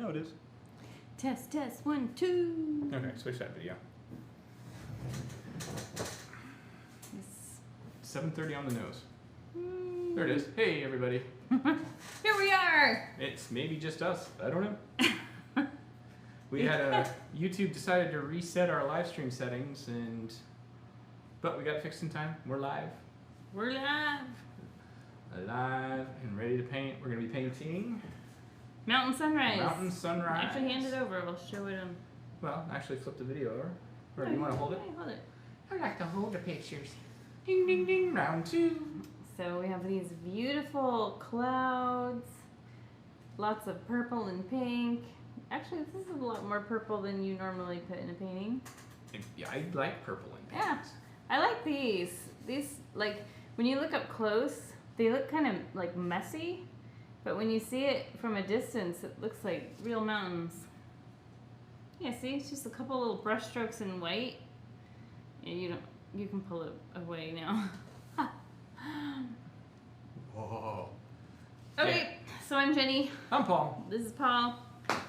No, it is. Test, 1, 2. Okay, switch that video. Yes. 7:30 on the nose. There it is. Hey, everybody. Here we are. It's maybe just us. I don't know. We had YouTube decided to reset our live stream settings, but we got it fixed in time. We're live. We're live. Alive and ready to paint. We're going to be painting Mountain Sunrise. Mountain Sunrise. Actually, hand it over. We'll show it on. Well, actually, flip the video over. Or do you want to hold it? Hold it. I like to hold the pictures. Ding, ding, ding. Round 2. So we have these beautiful clouds. Lots of purple and pink. Actually, this is a lot more purple than you normally put in a painting. Yeah, I like purple and pink. Yeah, I like these. These, like, when you look up close, they look kind of like messy, but when you see it from a distance, it looks like real mountains. Yeah, see, it's just a couple little brush strokes in white, and you can pull it away now. Whoa. Okay, so I'm Jenny. I'm Paul. This is Paul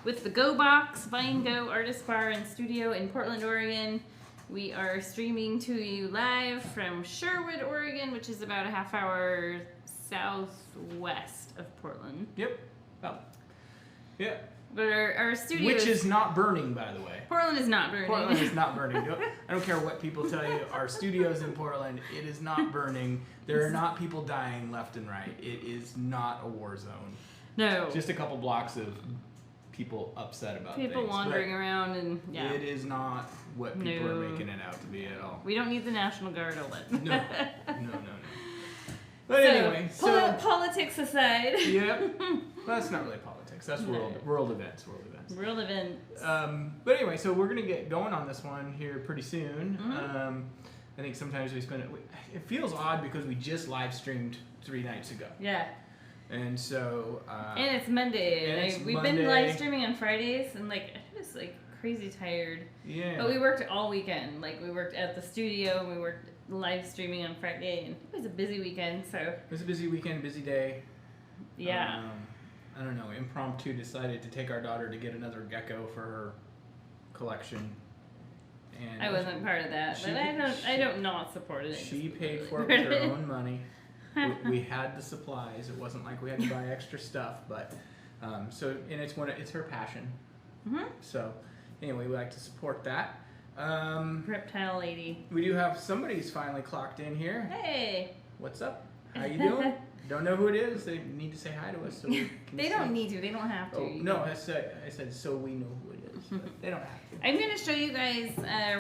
with the Go Box, Vine Go Artist Bar and Studio in Portland, Oregon. We are streaming to you live from Sherwood, Oregon, which is about a half hour southwest of Portland. Yep. Oh. Yeah. But our studio Which is not burning, by the way. Portland is not burning. Portland is not burning. I don't care what people tell you. Our studio's in Portland. It is not burning. There are not people dying left and right. It is not a war zone. No. Just a couple blocks of people upset about things. People wandering around and yeah. It is not what people are making it out to be at all. We don't need the National Guard all that. No. But anyway, so politics aside. Yep. Well, that's not really politics. That's world events. World events. But anyway, so we're gonna get going on this one here pretty soon. Mm-hmm. I think sometimes we spend it. It feels odd because we just live streamed 3 nights ago. Yeah. And so. And it's Monday. We've been live streaming on Fridays, and like I'm just like crazy tired. Yeah. But we worked all weekend. Like we worked at the studio, and we worked live streaming on Friday, and it was a busy weekend. So. It was a busy weekend, busy day. Yeah. I don't know. Impromptu decided to take our daughter to get another gecko for her collection. And I wasn't part of that, but I don't not support it. She paid for it with her own money. We had the supplies. It wasn't like we had to buy extra stuff, but so and it's her passion. Mm-hmm. So anyway, we like to support that. Reptile lady. We do have somebody's finally clocked in here. Hey. What's up? How you doing? Don't know who it is. They need to say hi to us so we can They don't need to. They don't have to. Oh, no, I said so we know who it is. They don't have to. I'm going to show you guys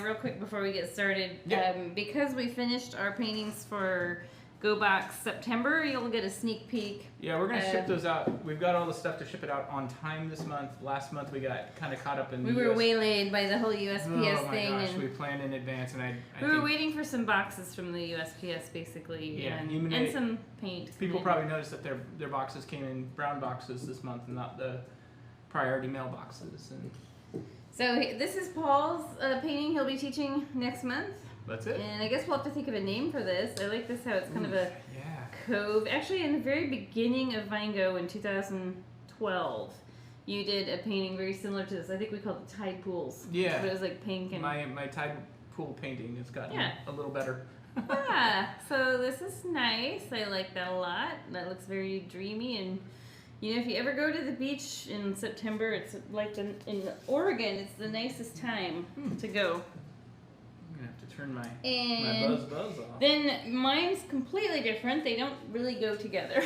real quick before we get started. Yep. Because we finished our paintings for Go Box September, you'll get a sneak peek. Yeah, we're going to ship those out. We've got all the stuff to ship it out on time this month. Last month we got kind of caught up in We were waylaid by the whole USPS thing. Oh my gosh, we planned in advance, and we were waiting for some boxes from the USPS basically, yeah, and some paint. People probably noticed that their boxes came in brown boxes this month and not the priority mail boxes. And so this is Paul's painting he'll be teaching next month. That's it. And I guess we'll have to think of a name for this. I like this how it's kind of a cove. Actually, in the very beginning of Vine Go in 2012, you did a painting very similar to this. I think we called it Tide Pools. Yeah. But it was like pink and... My Tide Pool painting has gotten a little better. Yeah. So this is nice. I like that a lot. That looks very dreamy. And, you know, if you ever go to the beach in September, it's like in Oregon, it's the nicest time to go. Have to turn my buzz off. Then mine's completely different. They don't really go together.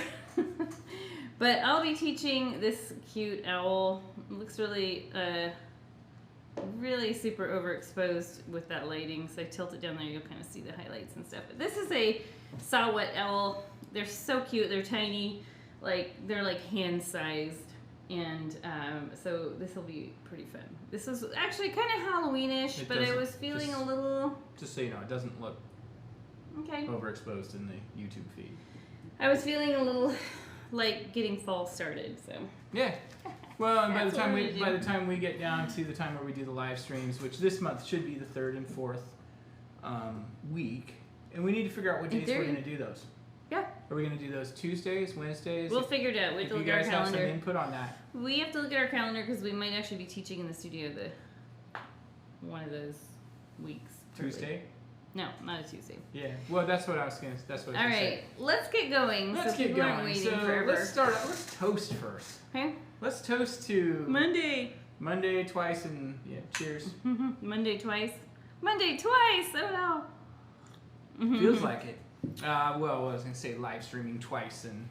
But I'll be teaching this cute owl. It looks really, really super overexposed with that lighting. So I tilt it down there, you'll kind of see the highlights and stuff. But this is a saw-whet owl. They're so cute. They're tiny. They're like hand-sized. And so this will be pretty fun. This was actually kind of Halloweenish, but I was feeling a little... Just so you know, it doesn't look overexposed in the YouTube feed. I was feeling a little like getting fall started, so... Yeah. Well, and by the time we get down to the time where we do the live streams, which this month should be the 3rd and 4th week, and we need to figure out what days we're going to do those. Yeah. Are we going to do those Tuesdays, Wednesdays? We'll figure it out. We have If to you look at our guys have some calendar. input on that. We have to look at our calendar because we might actually be teaching in the studio one of those weeks. Tuesday? No, not a Tuesday. Yeah. Well, that's what I was going to say. All right, let's get going. Let's so get people aren't going. waiting So forever. let's start out. Let's toast first. Okay. Let's toast to Monday twice and yeah, cheers. Monday twice. Monday twice. Oh no. Feels like it. Well, I was going to say live streaming twice in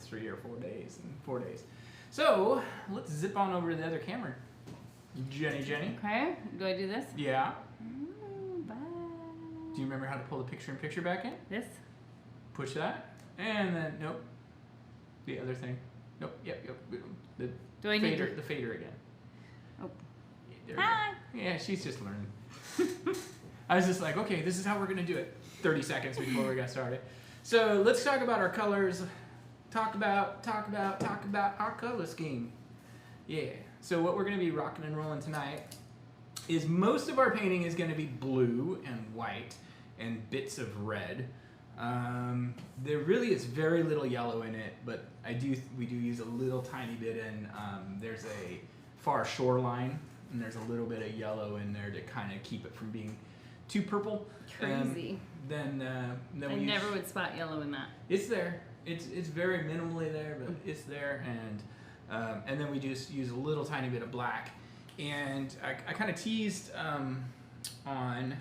3 or 4 days. So let's zip on over to the other camera. Jenny. Okay. Do I do this? Yeah. Bye. Do you remember how to pull the picture-in-picture back in? This? Push that. And then, nope. The other thing. Nope. Yep. The Do I need fader, the fader again. Oh. There we Hi. go. Yeah, she's just learning. I was just like, okay, this is how we're going to do it. 30 seconds before we got started. So let's talk about our colors. Talk about our color scheme. Yeah. So what we're going to be rocking and rolling tonight is most of our painting is going to be blue and white and bits of red. There really is very little yellow in it, but we do use a little tiny bit in. There's a far shoreline, and there's a little bit of yellow in there to kind of keep it from being too purple. Crazy. Then I never would spot yellow in that. It's there. It's very minimally there, but it's there, and then we just use a little tiny bit of black. And I kind of teased on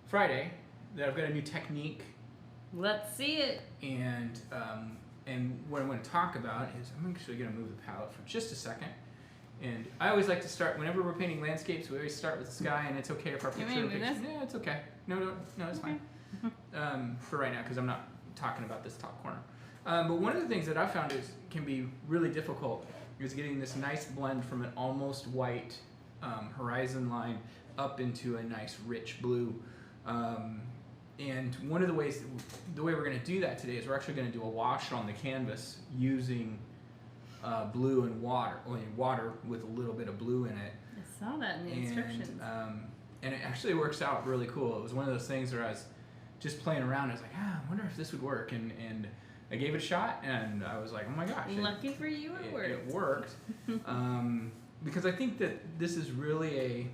Friday that I've got a new technique. Let's see it. And what I'm going to talk about is I'm actually going to move the palette for just a second. And I always like to start, whenever we're painting landscapes, we always start with the sky, and it's okay if our You want me to move this? Yeah, it's okay. No, it's fine. For right now, because I'm not talking about this top corner. But one of the things that I've found can be really difficult is getting this nice blend from an almost white horizon line up into a nice rich blue. And one of the way we're going to do that today is we're actually going to do a wash on the canvas using blue and water with a little bit of blue in it. I saw that in the instructions. And it actually works out really cool. It was one of those things where I was just playing around. I was like, I wonder if this would work. And I gave it a shot, and I was like, oh my gosh. Lucky for you, it worked. It worked. Because I think that this is really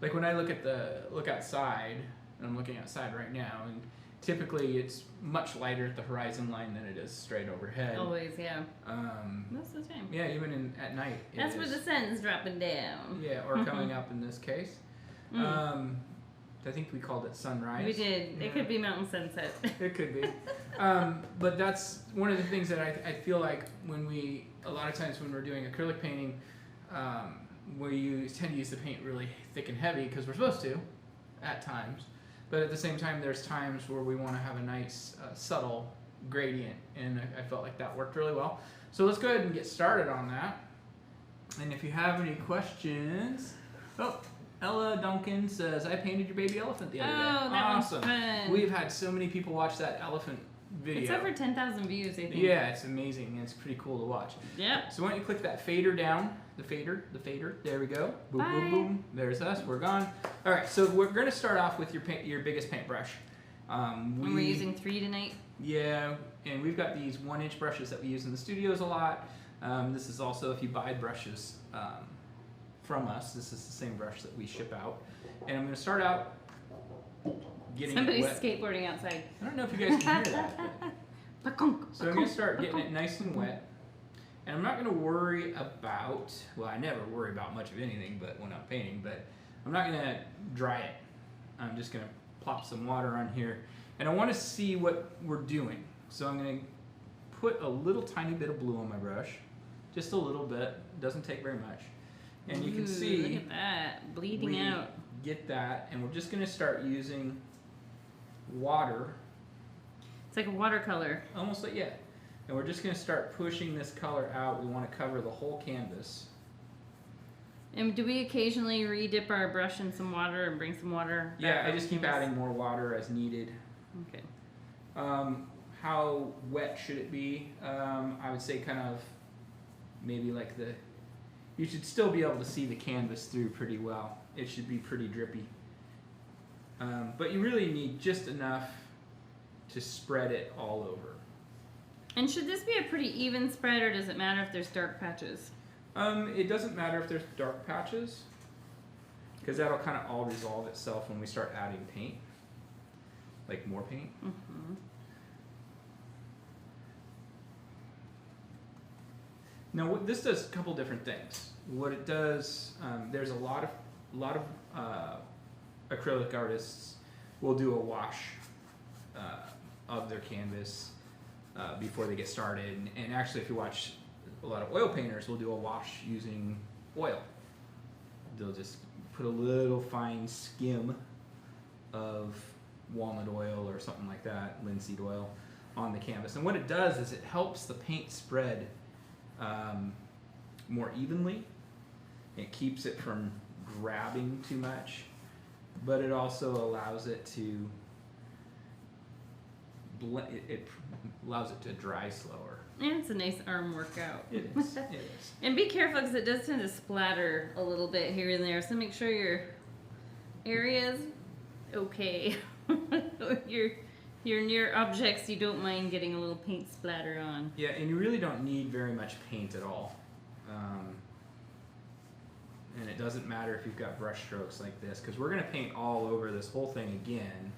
like when I look outside, and I'm looking outside right now, and typically it's much lighter at the horizon line than it is straight overhead. Always, yeah. Most of the time. Yeah, even at night. That's where the sun's dropping down. Yeah, or coming up in this case. I think we called it sunrise. We did. Yeah. It could be mountain sunset. It could be. But that's one of the things that I feel like a lot of times when we're doing acrylic painting, we tend to use the paint really thick and heavy because we're supposed to at times. But at the same time, there's times where we want to have a nice subtle gradient, and I felt like that worked really well. So let's go ahead and get started on that. And if you have any questions... Oh, Ella Duncan says, I painted your baby elephant the other day. Oh, that awesome. was fun. We've had so many people watch that elephant video. It's over 10,000 views, I think. Yeah, it's amazing. It's pretty cool to watch. Yep. So why don't you click that fader down. The fader. There we go. Boom, Bye. boom, boom. There's us. We're gone. All right, so we're going to start off with your biggest paintbrush. We're using 3 tonight. Yeah, and we've got these 1-inch brushes that we use in the studios a lot. This is also, if you buy brushes from us, this is the same brush that we ship out. And I'm going to start out getting Somebody's it wet. skateboarding outside. I don't know if you guys can hear that. But. So I'm going to start getting it nice and wet. And I'm not going to worry about, well, I never worry about much of anything but when I'm painting, but I'm not going to dry it. I'm just going to plop some water on here. And I want to see what we're doing. So I'm going to put a little tiny bit of blue on my brush. Just a little bit. Doesn't take very much. And you can see, look at that, bleeding out. Get that, and we're just going to start using water. It's like a watercolor. Almost like, yeah. And we're just going to start pushing this color out. We want to cover the whole canvas. And do we occasionally re-dip our brush in some water and bring some water? Yeah, I just keep adding more water as needed. Okay. How wet should it be? I would say kind of maybe like you should still be able to see the canvas through pretty well. It should be pretty drippy. But you really need just enough to spread it all over. And should this be a pretty even spread, or does it matter if there's dark patches? It doesn't matter if there's dark patches, because that'll kind of all resolve itself when we start adding paint, like more paint. Mm-hmm. Now, this does a couple different things. What it does, there's a lot of acrylic artists will do a wash of their canvas before they get started. And actually, if you watch a lot of oil painters, will do a wash using oil. They'll just put a little fine skim of walnut oil or something like that, linseed oil, on the canvas. And what it does is it helps the paint spread more evenly. It keeps it from grabbing too much, but it also allows it to it allows it to dry slower. And it's a nice arm workout. It is. It is. And be careful because it does tend to splatter a little bit here and there, so make sure your area's okay. You're near objects you don't mind getting a little paint splatter on. Yeah, and you really don't need very much paint at all. And it doesn't matter if you've got brush strokes like this, because we're going to paint all over this whole thing again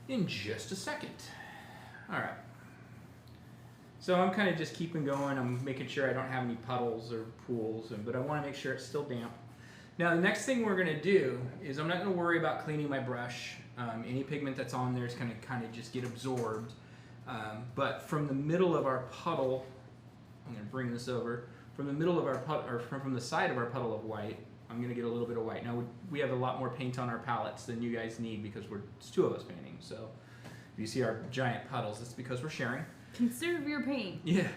in just a second. All right. So I'm kind of just keeping going. I'm making sure I don't have any puddles or pools, but I want to make sure it's still damp. Now the next thing we're going to do is I'm not going to worry about cleaning my brush. Any pigment that's on there is going to kind of just get absorbed. But from the middle of our puddle, I'm going to bring this over. From the middle of our puddle, or from the side of our puddle of white, I'm going to get a little bit of white. Now we have a lot more paint on our palettes than you guys need because it's two of us painting. So if you see our giant puddles, it's because we're sharing. Conserve your paint. Yeah.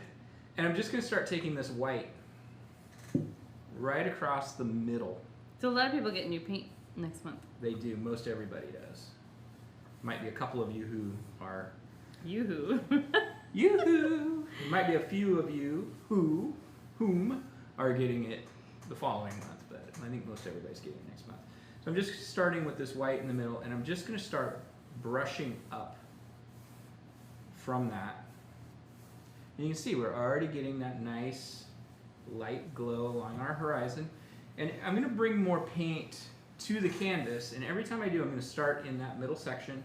And I'm just going to start taking this white right across the middle. So a lot of people get new paint next month. They do. Most everybody does. Might be a couple of you who are... Yoo-hoo. Yoo-hoo! There might be a few of you whom are getting it the following month, but I think most everybody's getting it next month. So I'm just starting with this white in the middle, and I'm just going to start brushing up from that. And you can see we're already getting that nice light glow along our horizon. And I'm going to bring more paint to the canvas, and every time I do, I'm going to start in that middle section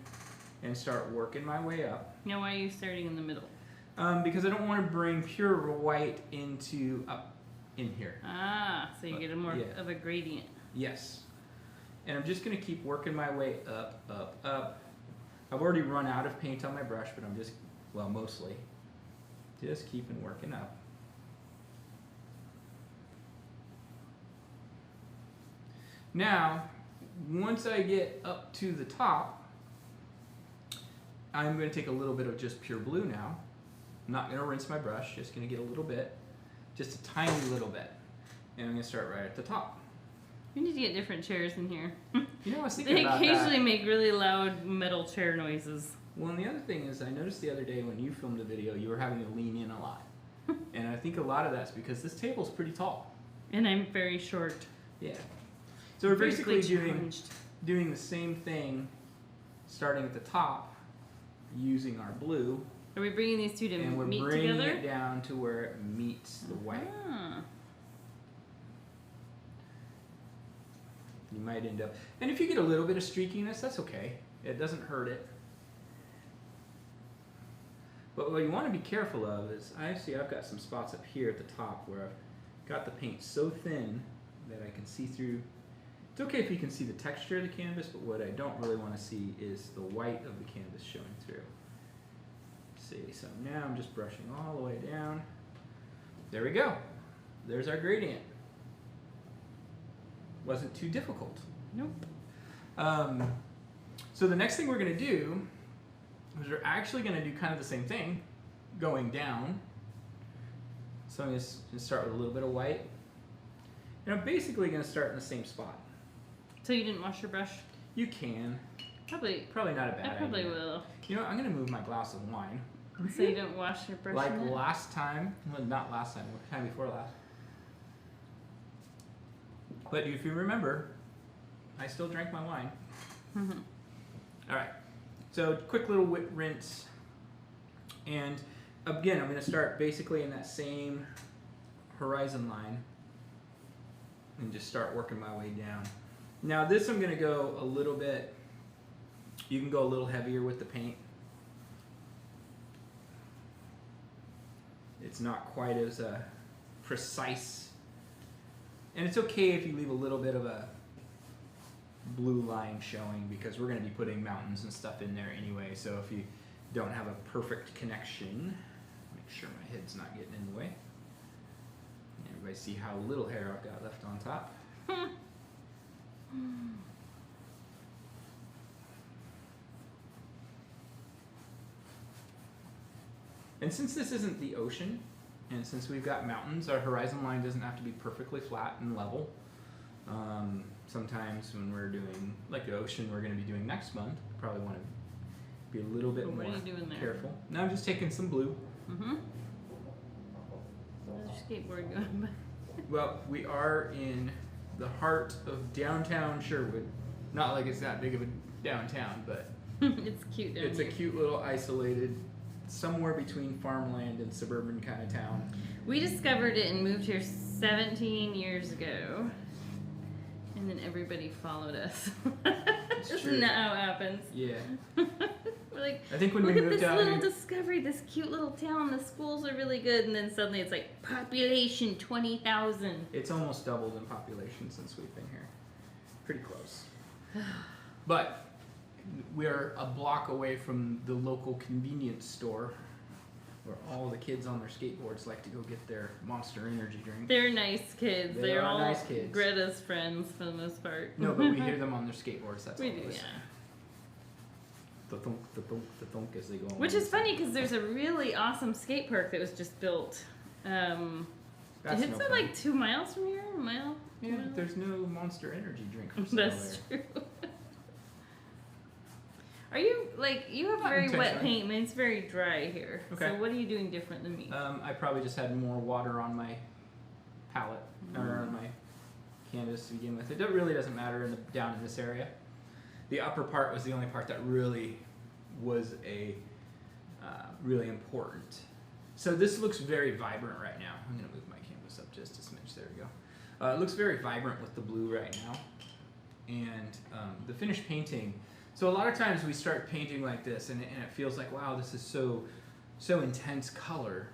and start working my way up. Now, why are you starting in the middle? Because I don't want to bring pure white up in here. Ah, so you get a more of a gradient. Yes. And I'm just going to keep working my way up, up, up. I've already run out of paint on my brush, but I'm just, well, mostly, just keeping working up. Now, once I get up to the top, I'm going to take a little bit of just pure blue now. I'm not going to rinse my brush, just going to get a little bit, just a tiny little bit. And I'm going to start right at the top. We need to get different chairs in here. You know, I was thinking they about that. They occasionally make really loud metal chair noises. Well, and the other thing is, I noticed the other day when you filmed a video, you were having to lean in a lot. And I think a lot of that's because this table's pretty tall. And I'm very short. Yeah. So we're basically challenged. doing the same thing, starting at the top, using our blue. Are we bringing these two to meet together? And we're bringing it down to where it meets the white. Ah. You might end up, and if you get a little bit of streakiness, that's okay. It doesn't hurt it. But what you want to be careful of is, I've got some spots up here at the top where I've got the paint so thin that I can see through. It's okay if you can see the texture of the canvas, but what I don't really want to see is the white of the canvas showing through. See, so now I'm just brushing all the way down. There we go. There's our gradient. Wasn't too difficult. Nope. So the next thing we're going to do is we're actually going to do kind of the same thing, going down. So I'm going to start with a little bit of white. And I'm basically going to start in the same spot. So you didn't wash your brush? You can. Probably not a bad idea. I probably will. You know what, I'm going to move my glass of wine. So you don't wash your brush? Like last time, well, not last time, the time before last. But if you remember, I still drank my wine. Mm-hmm. All right, so quick little rinse. And again, I'm going to start basically in that same horizon line and just start working my way down. Now this I'm going to go a little bit, you can go a little heavier with the paint. It's not quite as precise. And it's okay if you leave a little bit of a blue line showing, because we're going to be putting mountains and stuff in there anyway. So if you don't have a perfect connection, make sure my head's not getting in the way. Everybody see how little hair I've got left on top. And since this isn't the ocean, and since we've got mountains, our horizon line doesn't have to be perfectly flat and level. Sometimes when we're doing, like the ocean we're going to be doing next month, we probably want to be a little bit more careful. Now I'm just taking some blue. Mm-hmm. How's your skateboard going? Well, we are in the heart of downtown Sherwood. Not like it's that big of a downtown, but it's cute down it's here. A cute little isolated, somewhere between farmland and suburban kind of town. We discovered it and moved here 17 years ago. And then everybody followed us. Isn't that how it happens? Yeah. We're like, I think when look we at moved this out little here, discovery, this cute little town, the schools are really good, and then suddenly it's like, population 20,000. it's almost doubled in population since we've been here. Pretty close. But we're a block away from the local convenience store where all the kids on their skateboards like to go get their Monster Energy drink. They're nice kids. They They're are all nice kids. Greta's friends for the most part. No, but we hear them on their skateboards. That's We all do, it is. yeah. The thunk, the thunk, the thunk as they go on. Which is funny because there's a really awesome skate park that was just built. That's It's no fun. like 2 miles from here. A mile. Yeah, Two miles? but there's no Monster Energy drink for sale That's there. true. Are you like you have Not very wet intentionally. paint, but it's very dry here. Okay. So what are you doing different than me? I probably just had more water on my palette or on my canvas to begin with. It really doesn't matter down in this area. The upper part was the only part that really was really important. So this looks very vibrant right now. I'm gonna move my canvas up just a smidge. There we go. It looks very vibrant with the blue right now, and the finished painting. So a lot of times we start painting like this, and it feels like, wow, this is so intense color,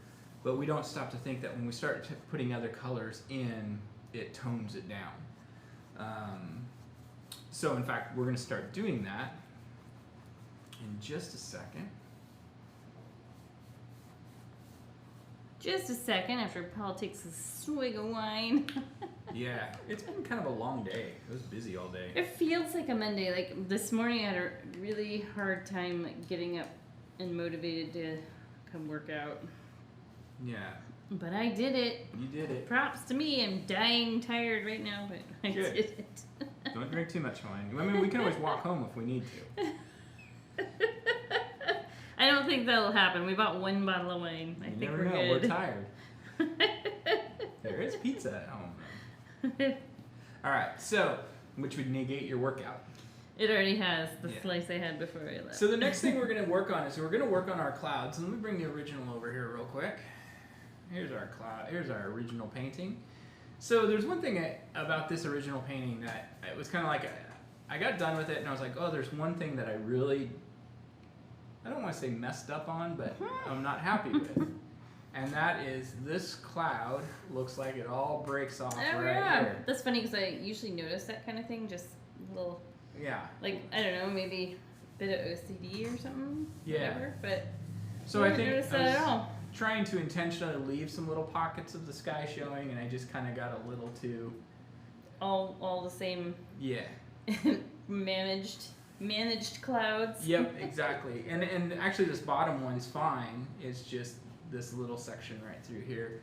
but we don't stop to think that when we start putting other colors in, it tones it down. So in fact, we're going to start doing that in just a second. Just a second after Paul takes a swig of wine. Yeah, it's been kind of a long day. It was busy all day. It feels like a Monday. Like this morning, I had a really hard time getting up and motivated to come work out. Yeah, But I did it. you did it. Props to me. I'm dying tired right now, but I Good. did it. Don't drink too much wine. I mean, we can always walk home if we need to. I don't think that'll happen. We bought 1 bottle of wine. I You think never we're know. good. We're tired. There is pizza at home. All right, so which would negate your workout. It already has the Yeah. slice I had before I left. So the next thing we're going to work on is we're going to work on our clouds. And let me bring the original over here real quick. Here's our cloud. Here's our original painting. So there's one thing about this original painting that it was kind of like I got done with it and I was like, oh, there's one thing that I don't want to say messed up on, but I'm not happy with. And that is this cloud looks like it all breaks off Oh, right yeah. here. That's funny because I usually notice that kind of thing. Just a little, Yeah. like, I don't know, maybe a bit of OCD or something. Yeah. Whatever, but So I I didn't think notice I that was at all. trying to intentionally leave some little pockets of the sky showing, and I just kind of got a little too, All the same yeah. managed clouds. Yep, exactly. And actually this bottom one's fine. It's just this little section right through here.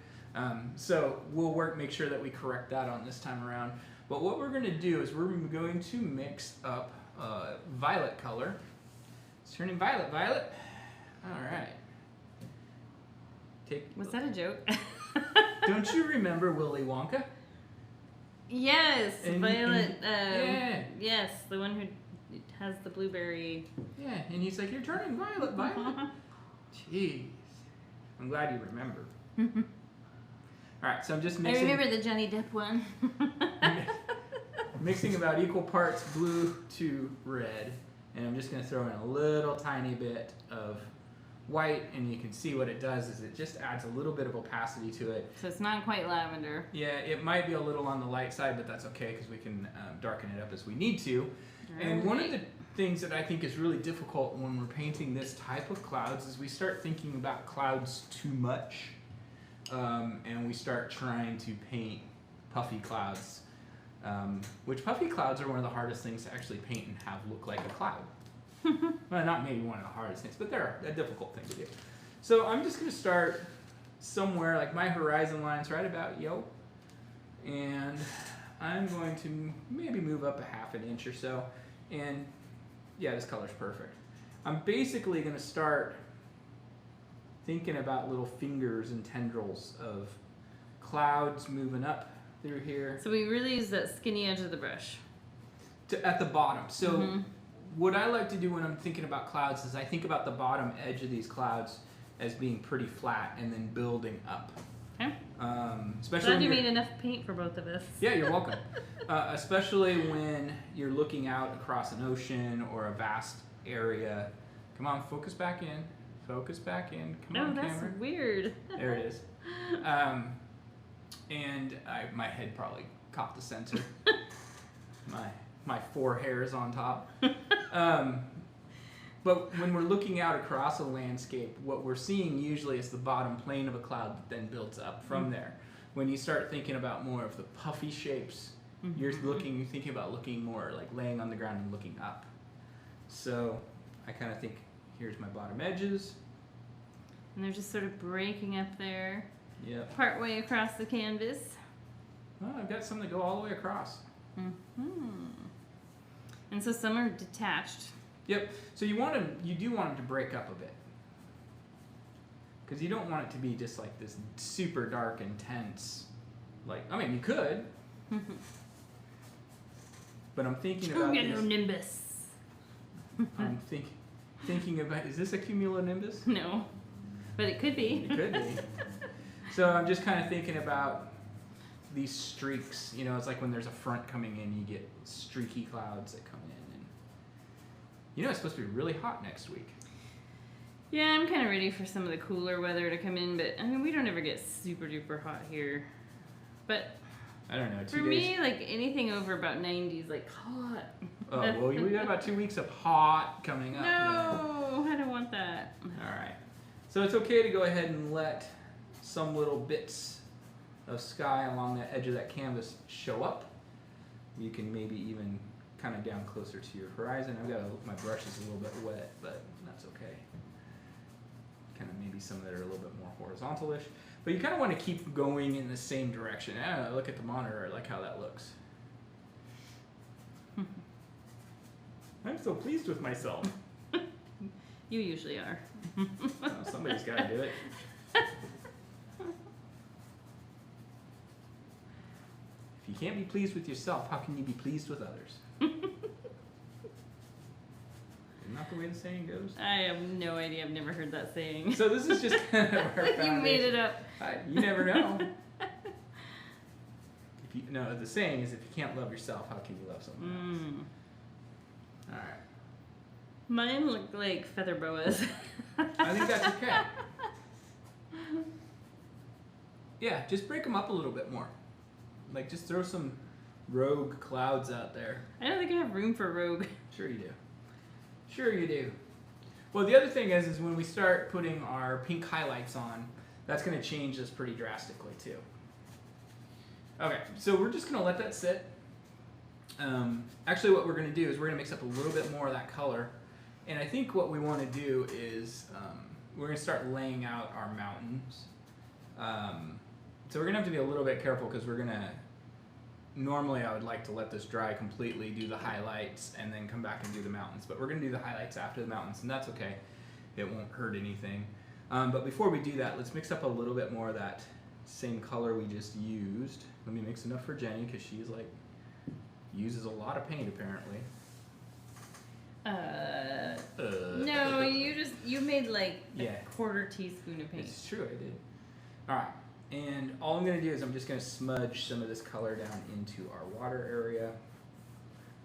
So we'll make sure that we correct that on this time around. But what we're going to do is we're going to mix up violet color. It's turning violet. All right. Was that a joke? Don't you remember Willy Wonka? Yes, And- Violet. yeah. Yes, the one who has the blueberry. Yeah, and he's like, "You're turning violet, Violet." Jeez. I'm glad you remember. All right, so I'm just mixing. I remember the Johnny Depp one. Mixing about equal parts blue to red, and I'm just going to throw in a little tiny bit of white, and you can see what it does is it just adds a little bit of opacity to it. So it's not quite lavender. Yeah, it might be a little on the light side, but that's okay because we can darken it up as we need to. And one of the things that I think is really difficult when we're painting this type of clouds is we start thinking about clouds too much, and we start trying to paint puffy clouds, which puffy clouds are one of the hardest things to actually paint and have look like a cloud. Well, not maybe one of the hardest things, but they're a difficult thing to do. So I'm just going to start somewhere, like my horizon line's right about yo, and I'm going to maybe move up a half an inch or so, and yeah, this color's perfect. I'm basically going to start thinking about little fingers and tendrils of clouds moving up through here. So we really use that skinny edge of the brush. At the bottom. So what I like to do when I'm thinking about clouds is I think about the bottom edge of these clouds as being pretty flat and then building up. Okay. Especially Glad you made enough paint for both of us. Yeah, you're welcome. Especially when you're looking out across an ocean or a vast area. Come on, focus back in. Focus back in. Come on, that's camera. weird. There it is. And my head probably caught the sensor. My 4 hairs on top. But when we're looking out across a landscape, what we're seeing usually is the bottom plane of a cloud that then builds up from there. When you start thinking about more of the puffy shapes, you're thinking about looking more like laying on the ground and looking up. So I kind of think, here's my bottom edges. And they're just sort of breaking up there. Yep. Part way across the canvas. Well, I've got some that go all the way across. And so some are detached. Yep. So you do want them to break up a bit, because you don't want it to be just like this super dark, intense. Like, I mean, you could, but I'm thinking about this. Nimbus. I'm thinking about, is this a cumulonimbus? No, but it could be. It could be. So I'm just kind of thinking about these streaks. You know, it's like when there's a front coming in, you get streaky clouds that come in. And you know, it's supposed to be really hot next week. Yeah, I'm kind of ready for some of the cooler weather to come in, but I mean, we don't ever get super duper hot here. But I don't know. For me, like anything over about 90 is like hot. Oh, well, we got about 2 weeks of hot coming up. No, I don't want that. All right. So it's okay to go ahead and let some little bits of sky along the edge of that canvas show up. You can maybe even kind of down closer to your horizon. My brush is a little bit wet, but that's okay. Kind of maybe some that are a little bit more horizontalish. But you kind of want to keep going in the same direction. Look at the monitor. I like how that looks. I'm so pleased with myself. You usually are. Oh, somebody's got to do it. If you can't be pleased with yourself, how can you be pleased with others? Isn't that the way the saying goes? I have no idea. I've never heard that saying. So this is just kind of our foundation. You made it up. You never know. The saying is, if you can't love yourself, how can you love someone else? All right. Mine look like feather boas. I think that's okay. Yeah, just break them up a little bit more. Like, just throw some rogue clouds out there. I don't think I have room for rogue. Sure you do. Sure you do. Well, the other thing is when we start putting our pink highlights on, that's going to change this pretty drastically too. Okay, so we're just going to let that sit. Actually, what we're going to do is we're going to mix up a little bit more of that color. And I think what we want to do is we're going to start laying out our mountains. So we're going to have to be a little bit careful because we're going to... Normally, I would like to let this dry completely, do the highlights, and then come back and do the mountains. But we're going to do the highlights after the mountains, and that's okay. It won't hurt anything. But before we do that, let's mix up a little bit more of that same color we just used. Let me mix enough for Jenny because she's like... uses a lot of paint apparently. You made like Yeah. a quarter teaspoon of paint. It's true, I did. All right, and all I'm gonna do is I'm just gonna smudge some of this color down into our water area.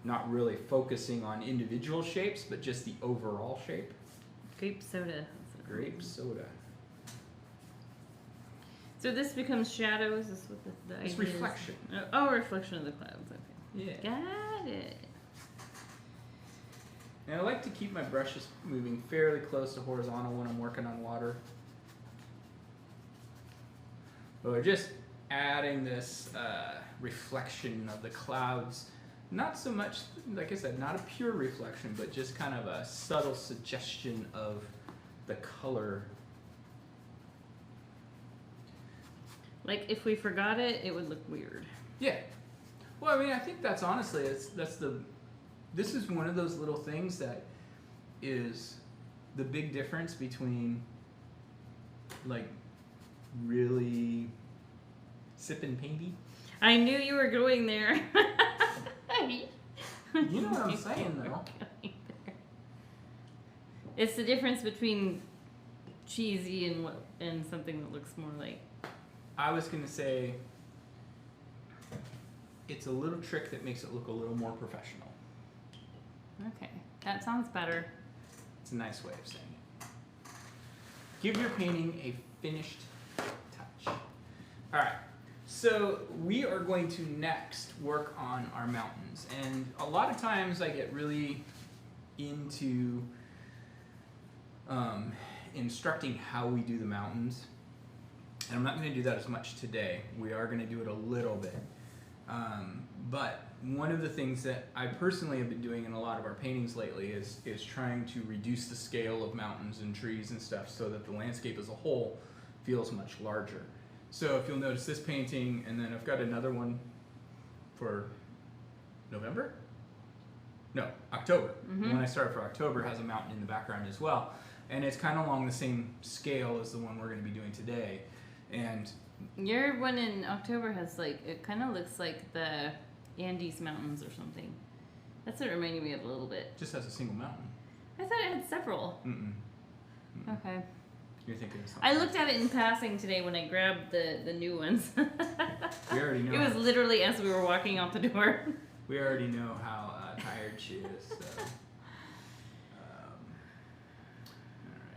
Not really focusing on individual shapes, but just the overall shape. Grape soda. Grape soda. So this becomes shadows. Is what the It's idea reflection. Is. Oh, reflection of the clouds. Okay. Yeah. Got it. And I like to keep my brushes moving fairly close to horizontal when I'm working on water. But we're just adding this reflection of the clouds. Not so much, like I said, not a pure reflection, but just kind of a subtle suggestion of the color. Like if we forgot it, it would look weird. Yeah. Well, I mean, I think that's honestly, this is one of those little things that is the big difference between like really sipping painty. I knew you were going there. You know what I'm saying, though. It's the difference between cheesy and something that looks more like. I was gonna say it's a little trick that makes it look a little more professional. Okay, that sounds better. It's a nice way of saying it. Give your painting a finished touch. All right. So we are going to next work on our mountains, and a lot of times I get really into instructing how we do the mountains, and I'm not going to do that as much today. We are going to do it a little bit, but one of the things that I personally have been doing in a lot of our paintings lately is trying to reduce the scale of mountains and trees and stuff so that the landscape as a whole feels much larger. So if you'll notice this painting, and then I've got another one for November? No, October. Mm-hmm. The one I started for October has a mountain in the background as well. And it's kind of along the same scale as the one we're going to be doing today. And your one in October has like, it kind of looks like the Andes Mountains or something. That's what it reminded me of a little bit. just has a single mountain. I thought it had several. Mm-mm. Mm-mm. Okay. You're thinking of something. I looked at it in passing today when I grabbed the new ones. We already know. It was literally as we were walking out the door. We already know how tired she is. So. Alright,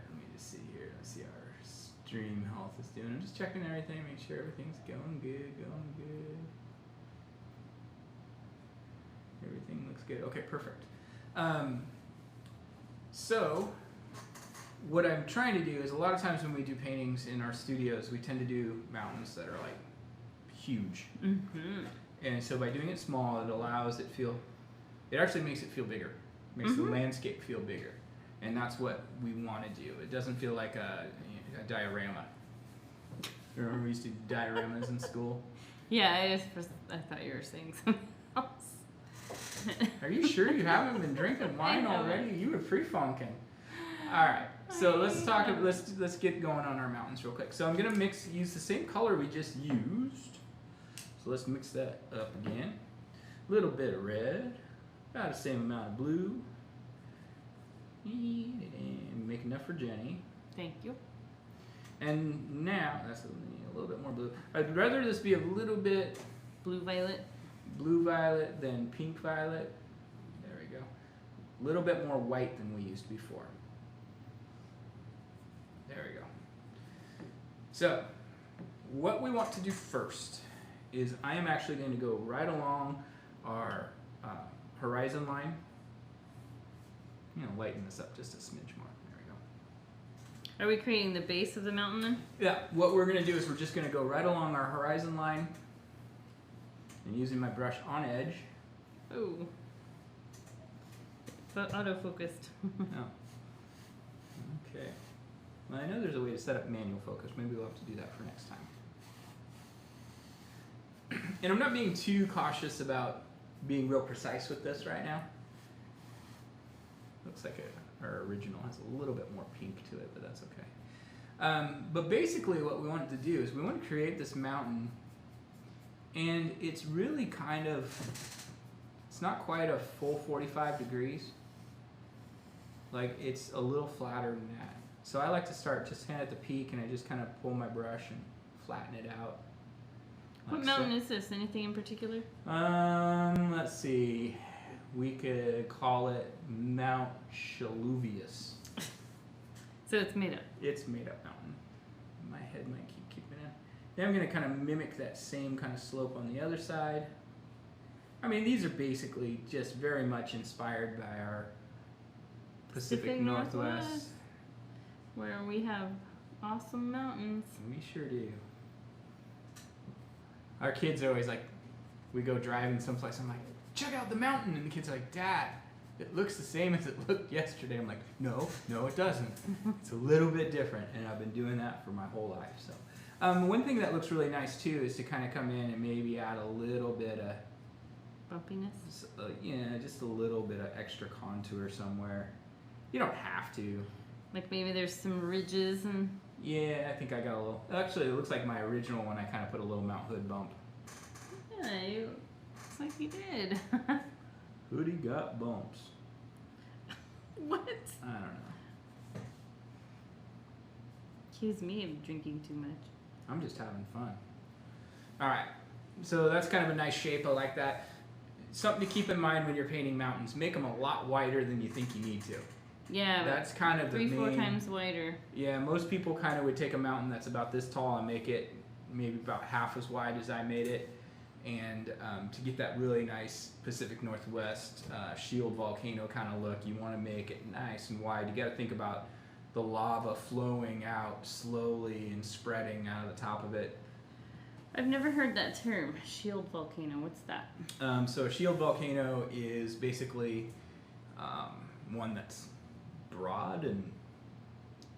let me just see here. Let's see how our stream health is doing. I'm just checking everything, make sure everything's going good, Everything looks good. Okay, perfect. So, what I'm trying to do is a lot of times when we do paintings in our studios, we tend to do mountains that are like huge. Mm-hmm. And so by doing it small, it actually makes it feel bigger. Makes the landscape feel bigger. And that's what we want to do. It doesn't feel like a diorama. Remember we used to do dioramas in school? Yeah, I thought you were saying something else. Are you sure you haven't been drinking wine already? You were pre-funking. All right. So let's get going on our mountains real quick. So I'm gonna use the same color we just used. So let's mix that up again. A little bit of red, about the same amount of blue. And make enough for Jenny. Thank you. And now that's a little bit more blue. I'd rather this be a little bit Blue violet. blue violet than pink violet. There we go. A little bit more white than we used before. There we go. So, what we want to do first is I am actually going to go right along our horizon line. I'm going to lighten this up just a smidge more. There we go. Are we creating the base of the mountain then? Yeah, what we're going to do is we're just going to go right along our horizon line and using my brush on edge. Ooh. Auto-focused. Oh. Okay. Well, I know there's a way to set up manual focus. Maybe we'll have to do that for next time. And I'm not being too cautious about being real precise with this right now. Looks like our original has a little bit more pink to it, but that's okay. But basically what we wanted to do is we want to create this mountain, and it's really kind of, it's not quite a full 45 degrees. Like, it's a little flatter than that. So I like to start just kind of at the peak, and I just kind of pull my brush and flatten it out. What mountain is this? Anything in particular? Let's see. We could call it Mount Shaluvius. So it's made up. It's made up mountain. My head might keep keeping it. Then I'm going to kind of mimic that same kind of slope on the other side. I mean, these are basically just very much inspired by our Pacific Northwest. Where we have awesome mountains. We sure do. Our kids are always like, we go driving someplace, I'm like, check out the mountain, and the kids are like, Dad, it looks the same as it looked yesterday. I'm like, no, it doesn't. It's a little bit different, and I've been doing that for my whole life. So, one thing that looks really nice too is to kind of come in and maybe add a little bit of bumpiness. Yeah, just a little bit of extra contour somewhere. You don't have to. Like maybe there's some ridges and. Yeah, I think I got a little. Actually, it looks like my original one. I kind of put a little Mount Hood bump. Yeah, looks like you did. Hoodie got bumps. What? I don't know. Accuse me of drinking too much. I'm just having fun. All right, so that's kind of a nice shape. I like that. Something to keep in mind when you're painting mountains: make them a lot wider than you think you need to. Yeah, that's kind of the main. 3-4 times wider. Yeah, most people kind of would take a mountain that's about this tall and make it maybe about half as wide as I made it. And to get that really nice Pacific Northwest shield volcano kind of look, you want to make it nice and wide. You got to think about the lava flowing out slowly and spreading out of the top of it. I've never heard that term, shield volcano. What's that? So a shield volcano is basically one that's broad and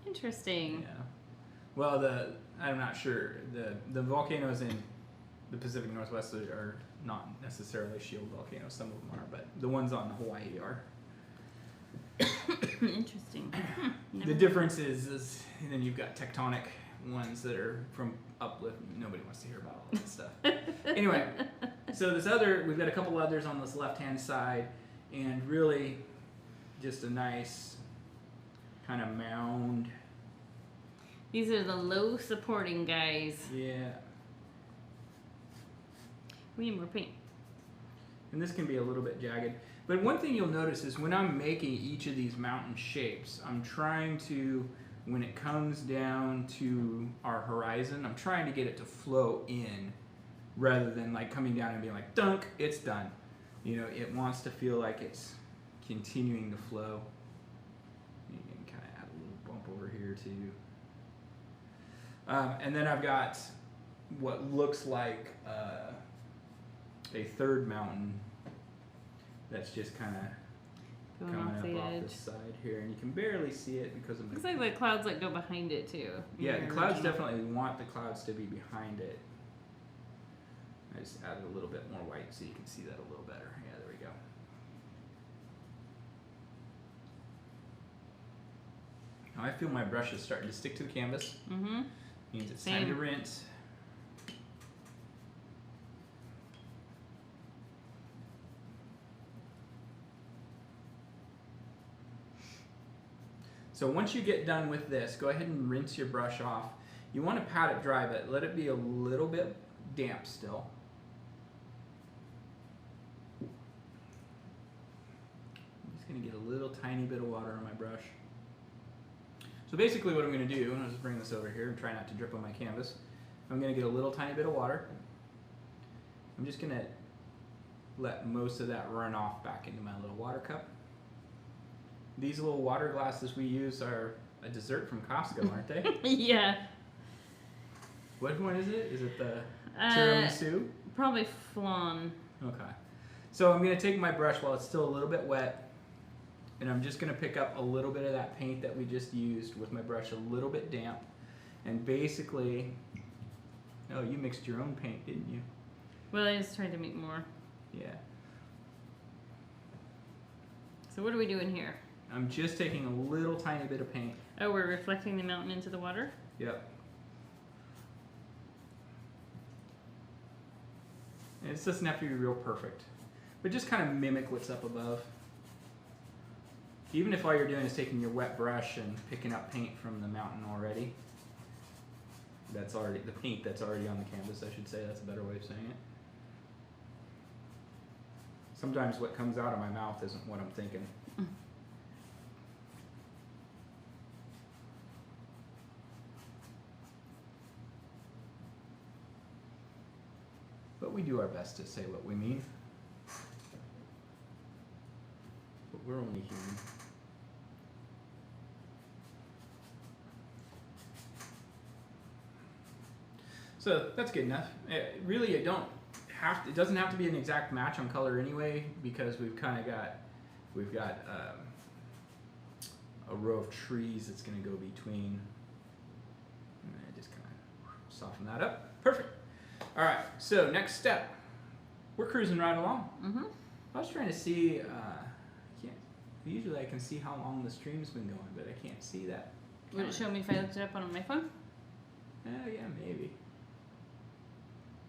interesting. Yeah. Well, I'm not sure. The volcanoes in the Pacific Northwest are not necessarily shield volcanoes. Some of them are, but the ones on Hawaii are. Interesting. The difference is then you've got tectonic ones that are from uplift. Nobody wants to hear about all that stuff. Anyway, so we've got a couple others on this left-hand side, and really just a nice kind of mound. These are the low supporting guys. Yeah. We need more paint. And this can be a little bit jagged. But one thing you'll notice is when I'm making each of these mountain shapes, I'm trying to, when it comes down to our horizon, I'm trying to get it to flow in rather than like coming down and being like, dunk, it's done. You know, it wants to feel like it's continuing to flow. You can kind of add a little bump over here too. And then I've got what looks like a third mountain that's just kind of coming up off this side here, and you can barely see it because of looks like the clouds that go behind it too. Yeah, the clouds definitely want the clouds to be behind it. I just added a little bit more white so you can see that a little better. Yeah, there we go. Now I feel my brush is starting to stick to the canvas. Mm-hmm. Means it's time to rinse. So once you get done with this, go ahead and rinse your brush off. You want to pat it dry, but let it be a little bit damp still. I'm just going to get a little tiny bit of water on my brush. So basically what I'm going to do, and I'll just bring this over here and try not to drip on my canvas. I'm going to get a little tiny bit of water. I'm just going to let most of that run off back into my little water cup. These little water glasses we use are a dessert from Costco, aren't they? Yeah. What one is it? Is it the tiramisu? Probably flan. Okay. So I'm going to take my brush while it's still a little bit wet, and I'm just going to pick up a little bit of that paint that we just used with my brush, a little bit damp, and basically, oh, you mixed your own paint, didn't you? Well, I just tried to make more. Yeah. So what are we doing here? I'm just taking a little tiny bit of paint. Oh, we're reflecting the mountain into the water? Yep. And it doesn't have to be real perfect, but just kind of mimic what's up above. Even if all you're doing is taking your wet brush and picking up paint from the mountain already. That's already the paint that's already on the canvas, I should say. That's a better way of saying it. Sometimes what comes out of my mouth isn't what I'm thinking. But we do our best to say what we mean. But we're only human. So that's good enough. Really, it doesn't have to be an exact match on color anyway, because we've got a row of trees that's going to go between. And I just kind of soften that up. Perfect. All right. So next step, we're cruising right along. Mm-hmm. I was trying to see. Usually I can see how long the stream's been going, but I can't see that. Would it show me if I looked it up on my phone? Yeah, maybe.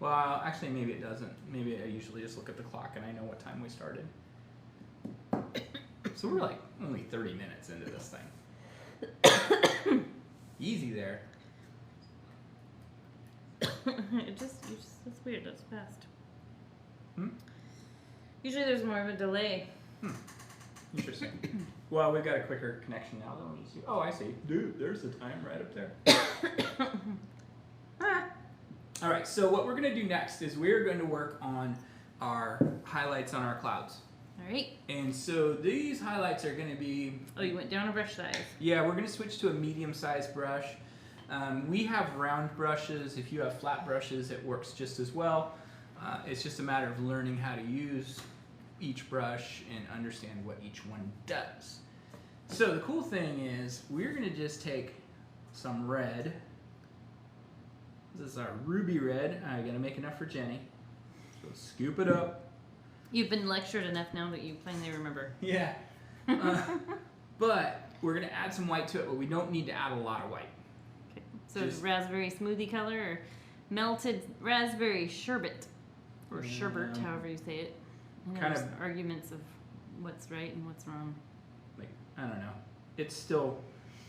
Well, actually, maybe it doesn't. Maybe I usually just look at the clock and I know what time we started. So we're like only 30 minutes into this thing. Easy there. That's weird. That's fast. Usually there's more of a delay. Interesting. Well, we've got a quicker connection now than we used to. Oh, I see. Dude, there's the time right up there. All right, so what we're going to do next is we're going to work on our highlights on our clouds. All right. And so these highlights are going to be... Oh, you went down a brush size. Yeah, we're going to switch to a medium-sized brush. We have round brushes. If you have flat brushes, it works just as well. It's just a matter of learning how to use each brush and understand what each one does. So the cool thing is we're going to just take some red. This is our ruby red. I gotta make enough for Jenny. So scoop it up. You've been lectured enough now that you finally remember. Yeah. But we're gonna add some white to it, but we don't need to add a lot of white. Okay. So it's raspberry smoothie color or melted raspberry sherbet or sherbet, however you say it. I know there's arguments of what's right and what's wrong. Like, I don't know. It's still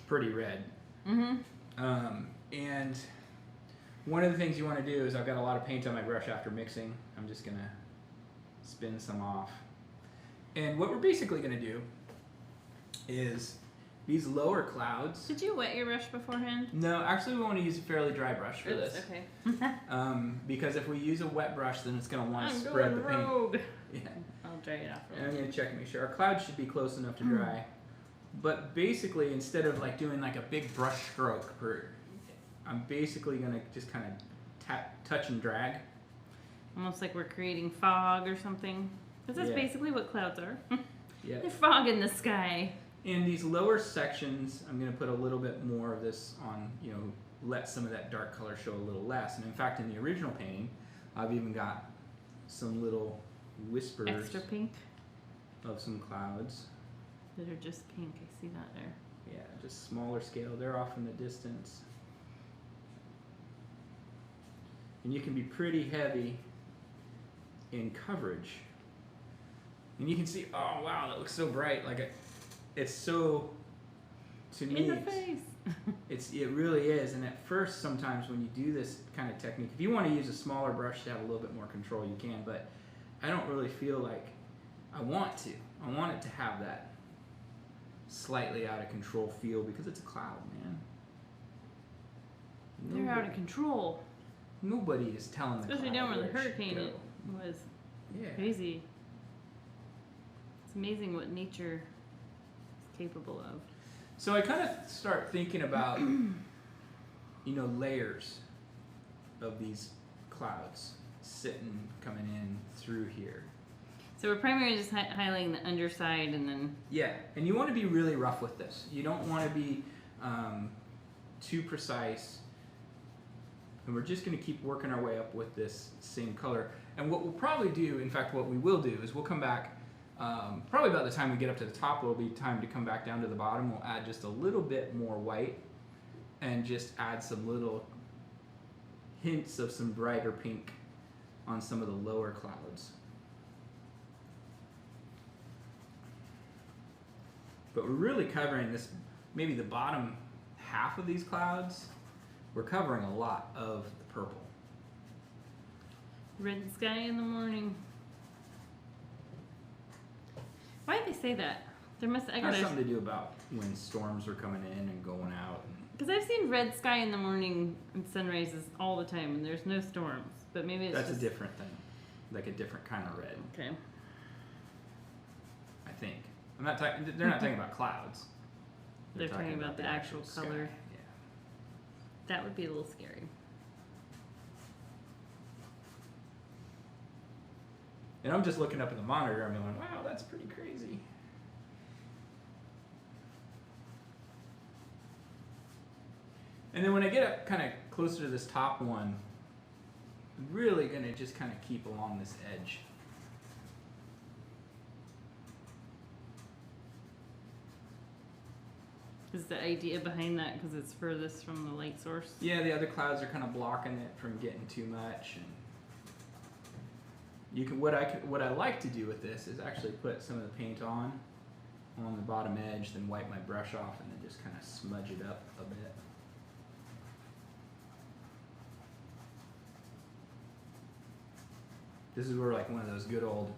pretty red. Mm-hmm. And one of the things you want to do is I've got a lot of paint on my brush after mixing. I'm just going to spin some off. And what we're basically going to do is these lower clouds. Did you wet your brush beforehand? No, actually we want to use a fairly dry brush for this. Okay. Because if we use a wet brush, then it's going to want to spread the paint. Rogue. Yeah. I'll dry it off. And I'm going to check and make sure. Our clouds should be close enough to dry. But basically, instead of like doing like a big brush stroke, I'm basically going to just kind of touch and drag. Almost like we're creating fog or something. Because that's basically what clouds are. Yeah. There's fog in the sky. In these lower sections, I'm going to put a little bit more of this on, let some of that dark color show a little less. And in fact, in the original painting, I've even got some little whispers Extra pink of some clouds. that are just pink. I see that there. Yeah, just smaller scale. They're off in the distance. And you can be pretty heavy in coverage. And you can see, oh wow, that looks so bright. Like it's so, to me, in the face. It really is. And at first, sometimes when you do this kind of technique, if you want to use a smaller brush to have a little bit more control, you can. But I don't really feel like I want to. I want it to have that slightly out of control feel because it's a cloud, man. They're out of control. Nobody is telling the cloud. Especially down where the where it should hurricane go. it was. Yeah. Crazy. It's amazing what nature is capable of. So I kind of start thinking about, layers of these clouds coming in through here. So we're primarily just highlighting the underside and then... Yeah, and you want to be really rough with this. You don't want to be too precise. And we're just going to keep working our way up with this same color. And what we'll probably do, in fact, what we will do is we'll come back, probably about the time we get up to the top, it'll be time to come back down to the bottom. We'll add just a little bit more white and just add some little hints of some brighter pink on some of the lower clouds. But we're really covering this, maybe the bottom half of these clouds. We're covering a lot of the purple. Red sky in the morning. Why did they say that? There must. I It has gotta. something to do about when storms are coming in and going out. Because I've seen red sky in the morning and sunrises all the time, and there's no storms. But maybe it's That's just a different thing, like a different kind of red. okay. I think. I'm not talking. They're not talking about clouds. They're talking about the actual sky. color. Yeah. That would be a little scary. And I'm just looking up at the monitor. I'm going, wow, that's pretty crazy. And then when I get up kind of closer to this top one, I'm really going to just kind of keep along this edge. Is the idea behind that because it's furthest from the light source? Yeah, the other clouds are kind of blocking it from getting too much. And you can what I like to do with this is actually put some of the paint on the bottom edge, then wipe my brush off, and then just kind of smudge it up a bit. This is where like one of those good old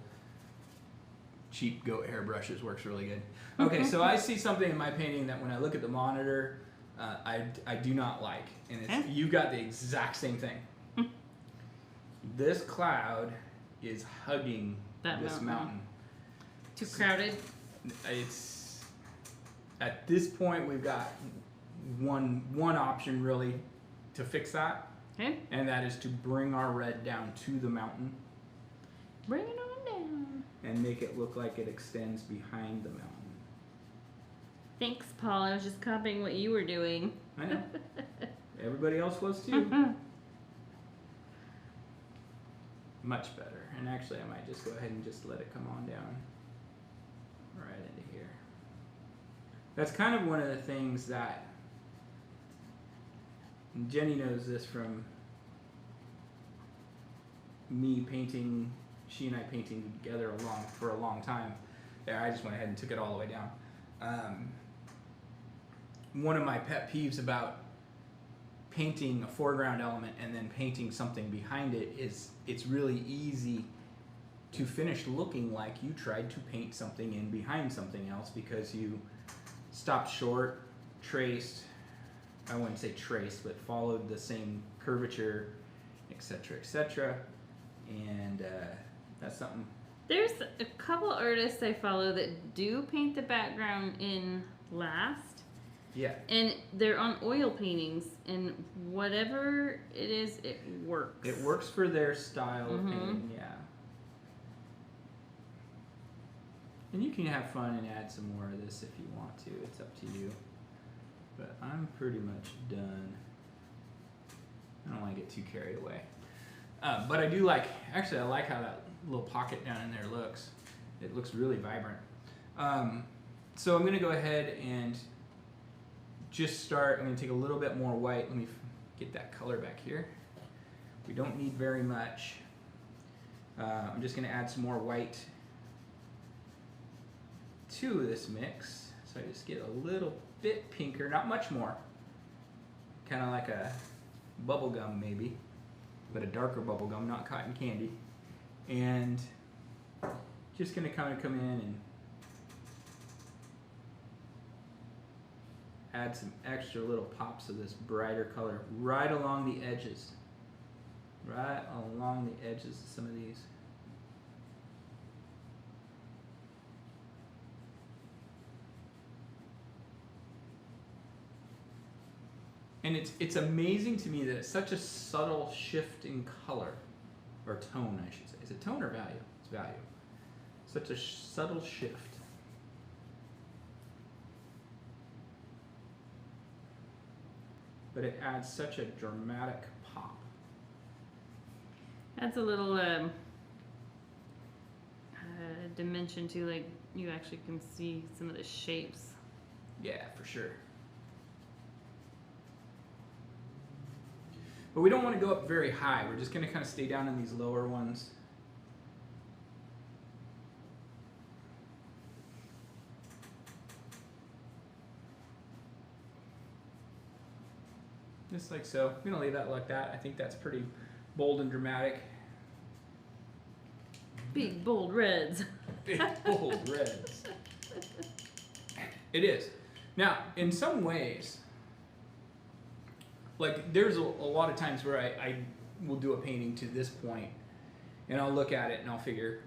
cheap goat hair brushes works really good. Okay, so I see something in my painting that when I look at the monitor, I do not like, and it's you got the exact same thing. This cloud is hugging this mountain. Too crowded. It's at this point we've got one option really to fix that, and that is to bring our red down to the mountain. Bring it on down. And make it look like it extends behind the mountain. Thanks, Paul. I was just copying what you were doing. I know. Everybody else was too. Much better. And actually, I might just go ahead and just let it come on down right into here. That's kind of one of the things that Jenny knows this from me painting. She and I painting together for a long time. There, I just went ahead and took it all the way down. One of my pet peeves about painting a foreground element and then painting something behind it is it's really easy to finish looking like you tried to paint something in behind something else because you stopped short, traced, I wouldn't say traced, but followed the same curvature, etc., etc. And that's something. There's a couple artists I follow that do paint the background in last. Yeah. And they're on oil paintings, and whatever it is, it works. It works for their style of painting, yeah. And you can have fun and add some more of this if you want to. It's up to you. But I'm pretty much done. I don't want to get too carried away. But I do like, actually I like how that little pocket down in there looks. It looks really vibrant. So I'm going to go ahead and just start. I'm going to take a little bit more white. Let me get that color back here. We don't need very much. I'm just going to add some more white to this mix. So I just get a little bit pinker, not much more. Kind of like a bubble gum maybe, but a darker bubble gum, not cotton candy. And just going to kind of come in and add some extra little pops of this brighter color right along the edges. Right along the edges of some of these. And it's amazing to me that it's such a subtle shift in color, or tone I should say. Is it tone or value? It's value. Such a subtle shift. But it adds such a dramatic pop. Adds a little dimension to, like, you actually can see some of the shapes. Yeah, for sure. But we don't want to go up very high. We're just going to kind of stay down in these lower ones. just like so. I'm gonna leave that like that. I think that's pretty bold and dramatic. Big bold reds. Big bold reds. It is. Now, in some ways, like there's a lot of times where I will do a painting to this point, and I'll look at it and I'll figure,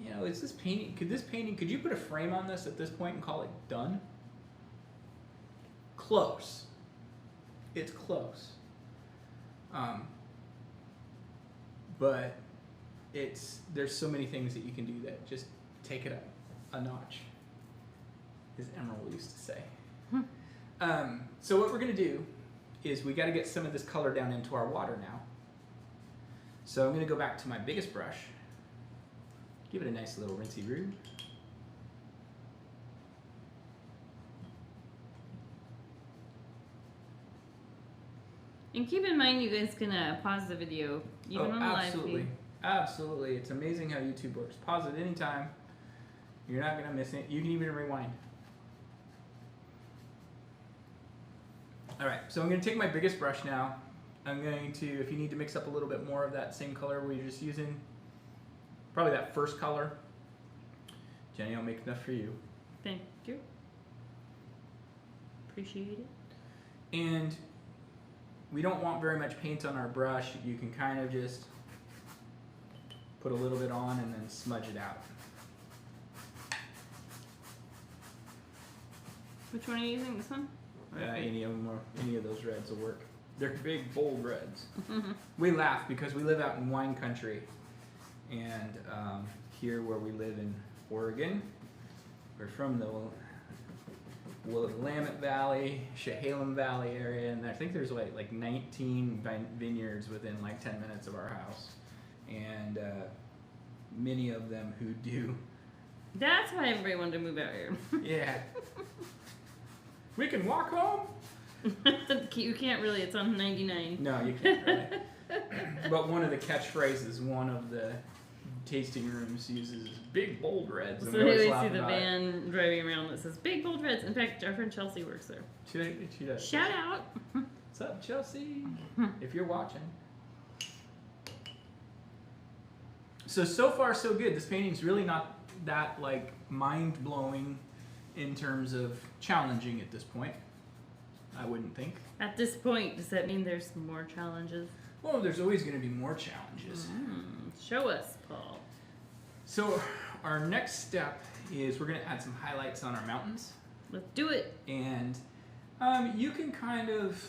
you know, is this painting, could you put a frame on this at this point and call it done? Close. It's close. But there's so many things that you can do that just take it up a notch, as Emerald used to say. So what we're gonna do is we gotta get some of this color down into our water now. So I'm gonna go back to my biggest brush, give it a nice little rinsey-roo. And keep in mind, you guys can pause the video even on the live feed. Absolutely. It's amazing how YouTube works. Pause it anytime. You're not gonna miss it. You can even rewind. All right, so I'm gonna take my biggest brush now. I'm going to, if you need to mix up a little bit more of that same color we were just using, probably that first color. Jenny, I'll make enough for you. Thank you. Appreciate it. And we don't want very much paint on our brush. You can kind of just put a little bit on and then smudge it out. Which one are you using? This one? Any of them, or any of those reds will work. They're big, bold reds. We laugh because we live out in wine country, and here where we live in Oregon, we're from the Willamette Valley, Chehalem Valley area, and I think there's like 19 vineyards within like 10 minutes of our house, and many of them who do. That's why everybody wanted to move out here. Yeah. We can walk home. You can't really. It's on 99. No, you can't really. But one of the catchphrases, one of the tasting rooms uses big bold reds. So you always see the van driving around that says big bold reds. In fact, our friend Chelsea works there. She does. Shout out. What's up, Chelsea? If you're watching. So far so good. This painting's really not that like mind-blowing in terms of challenging at this point. I wouldn't think. At this point, does that mean there's more challenges? Well, there's always going to be more challenges. Show us, Paul. So our next step is we're going to add some highlights on our mountains. Let's do it. And you can kind of,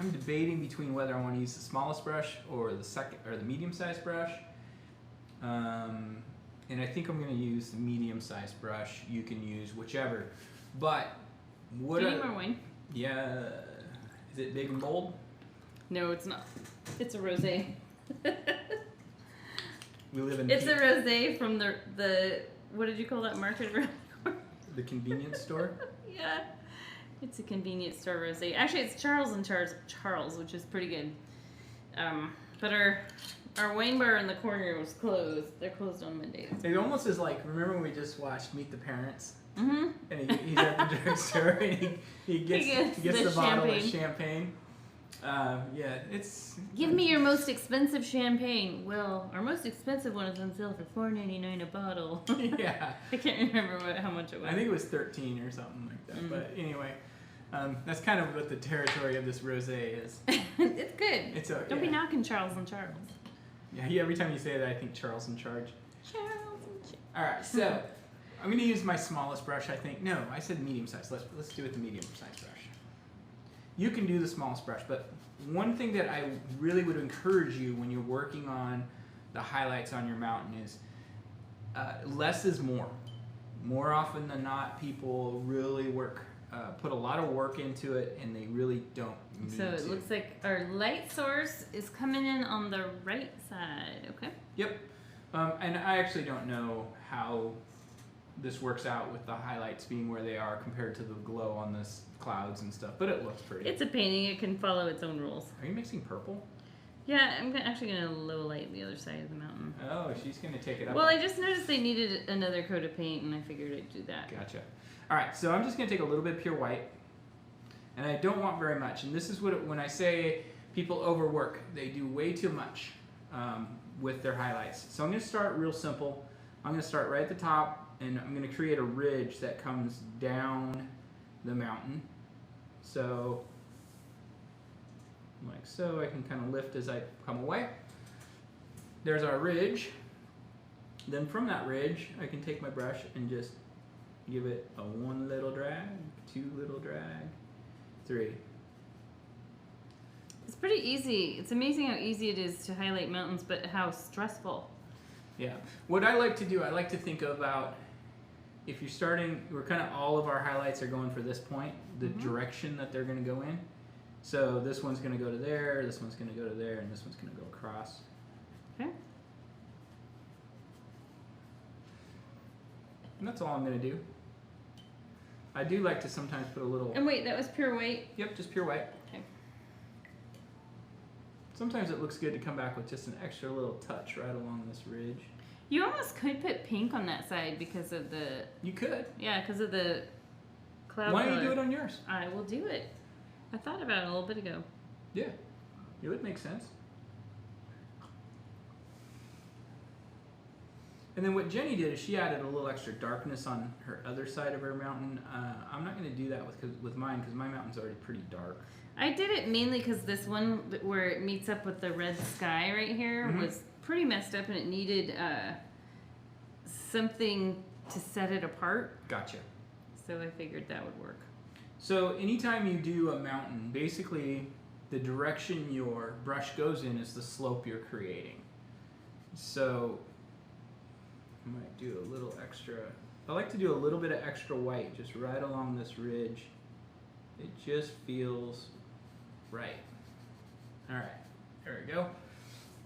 I'm debating between whether I want to use the smallest brush or the medium-sized brush. And I think I'm going to use the medium-sized brush. You can use whichever. But what? Do you need more wine? Yeah. Is it big and bold? No, it's not. It's a rosé. We live in. It's a rosé from the what did you call that market around? The convenience store. Yeah, it's a convenience store rosé. Actually, it's Charles and Charles, which is pretty good. But our wine bar in the corner was closed. They're closed on Mondays. It almost is like, remember when we just watched Meet the Parents? Mm-hmm. And he's at the drugstore and he gets the bottle of champagne. Yeah, it's... Give me your most expensive champagne. Well, our most expensive one is on sale for $4.99 a bottle. Yeah. I can't remember how much it was. I think it was 13 or something like that. But anyway, that's kind of what the territory of this rosé is. It's good. Don't be knocking Charles and Charles. Yeah, every time you say that, I think Charles in charge. Charles and Charles. All right, so I'm going to use my smallest brush, I think. No, I said medium size. Let's do it the medium size brush. You can do the smallest brush, but one thing that I really would encourage you when you're working on the highlights on your mountain is less is more. More often than not, people really put a lot of work into it, and they really don't need to. So it looks like our light source is coming in on the right side, okay? Yep. And I actually don't know how this works out with the highlights being where they are compared to the glow on this clouds and stuff, but it looks pretty. It's a painting. It can follow its own rules. Are you mixing purple? Yeah, I'm actually going to low light the other side of the mountain. Oh, she's going to take it up. Well, I just noticed they needed another coat of paint, and I figured I'd do that. Gotcha. All right, so I'm just going to take a little bit of pure white, And I don't want very much. And this is when I say people overwork, they do way too much with their highlights. So I'm going to start real simple. I'm going to start right at the top, and I'm going to create a ridge that comes down the mountain. So, like so, I can kind of lift as I come away. There's our ridge. Then from that ridge, I can take my brush and just give it a 1 little drag, 2 little drag, 3. It's pretty easy. It's amazing how easy it is to highlight mountains, but how stressful. Yeah. What I like to do, I like to think about, if you're starting, we're kind of all of our highlights are going for this point, the direction that they're going to go in. So this one's going to go to there, this one's going to go to there, and this one's going to go across. Okay. And that's all I'm going to do. I do like to sometimes put a little... And wait, that was pure white? Yep, just pure white. Okay. Sometimes it looks good to come back with just an extra little touch right along this ridge. You almost could put pink on that side because of the... You could. Yeah, because of the cloud Why don't color. you do it on yours? I will do it. I thought about it a little bit ago. Yeah, it would make sense. And then what Jenny did is she added a little extra darkness on her other side of her mountain. I'm not going to do that with mine because my mountain's already pretty dark. I did it mainly because this one where it meets up with the red sky right here was pretty messed up and it needed something to set it apart. Gotcha. So I figured that would work. So anytime you do a mountain, basically the direction your brush goes in is the slope you're creating. So I might do a little extra. I like to do a little bit of extra white just right along this ridge. It just feels right. All right, there we go.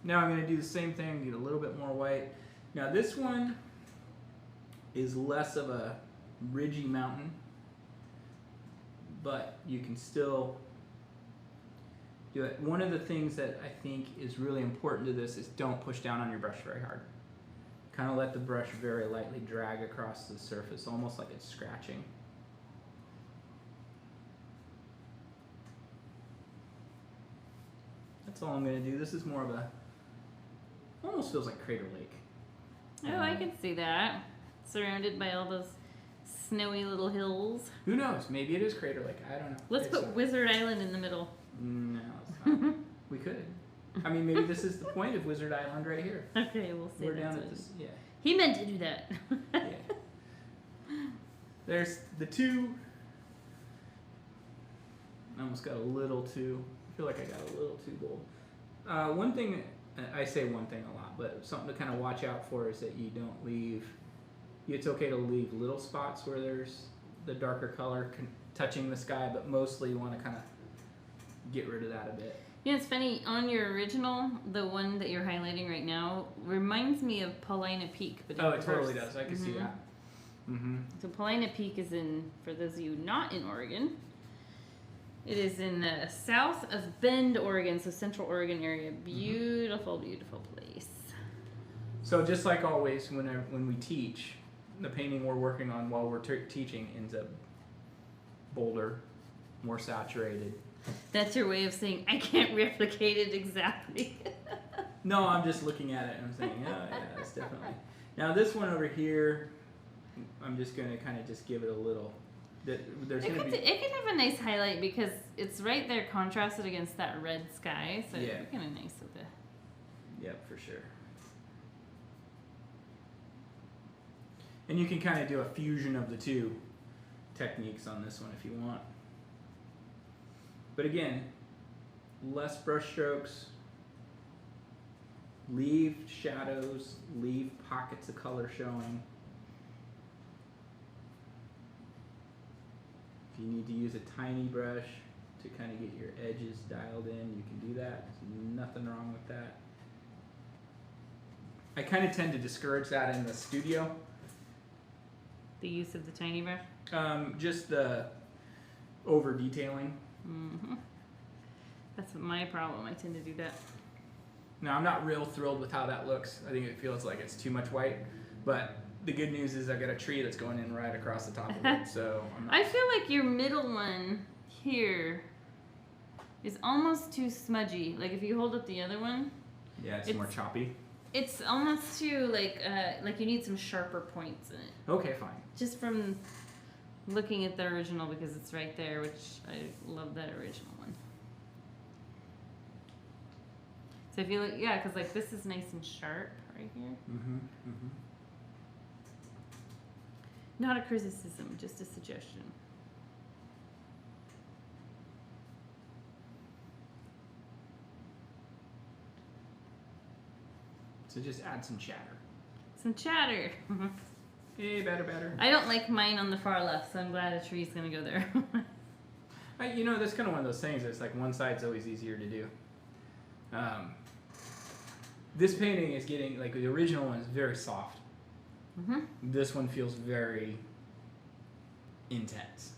Now I'm going to do the same thing, get a little bit more white. Now this one is less of a ridgy mountain, but you can still do it. One of the things that I think is really important to this is don't push down on your brush very hard. Kind of let the brush very lightly drag across the surface, almost like it's scratching. That's all I'm going to do. This is more of a, almost feels like Crater Lake. Oh, I can see that. Surrounded by all those snowy little hills. Who knows? Maybe it is Crater Lake. I don't know. Let's put Wizard Island in the middle. No, it's not. We could. I mean, maybe this is the point of Wizard Island right here. Okay, we'll see. We're down at this. Yeah. He meant to do that. Yeah. There's the two. I almost got a little too. I feel like I got a little too bold. One thing, I say one thing a lot, but something to kind of watch out for is that you don't leave. It's okay to leave little spots where there's the darker color touching the sky, but mostly you want to kind of get rid of that a bit. You know, it's funny, on your original, the one that you're highlighting right now reminds me of Paulina Peak. But Oh, it totally does. I can see that. So Paulina Peak is in, for those of you not in Oregon, it is in the south of Bend, Oregon, so Central Oregon area. Beautiful, beautiful place. So just like always, when we teach, the painting we're working on while we're teaching ends up bolder, more saturated. That's your way of saying, I can't replicate it exactly. No, I'm just looking at it and I'm saying, oh yeah, that's definitely. Now this one over here, I'm just going to kind of just give it a little. It could have a nice highlight because it's right there contrasted against that red sky, so yeah. it'd be kind of nice with the... Yep, for sure. And you can kind of do a fusion of the two techniques on this one if you want. But again, less brush strokes, leave shadows, leave pockets of color showing. If you need to use a tiny brush to kind of get your edges dialed in, you can do that. There's nothing wrong with that. I kind of tend to discourage that in the studio. The use of the tiny brush? Just the over detailing. That's my problem. I tend to do that. Now, I'm not real thrilled with how that looks. I think it feels like it's too much white. But the good news is I've got a tree that's going in right across the top of it. So I feel like your middle one, here is almost too smudgy. Like if you hold up the other one, Yeah, it's more choppy. it's almost too like you need some sharper points in it. Okay, fine. Just from looking at the original because it's right there, which I love that original one. So if you look, yeah, because like this is nice and sharp right here. Not a criticism, just a suggestion. So just add some chatter. Some chatter. Hey, better. I don't like mine on the far left, so I'm glad a tree's gonna go there. You know, that's kind of one of those things. It's like one side's always easier to do. This painting is getting, like, the original one is very soft. This one feels very intense.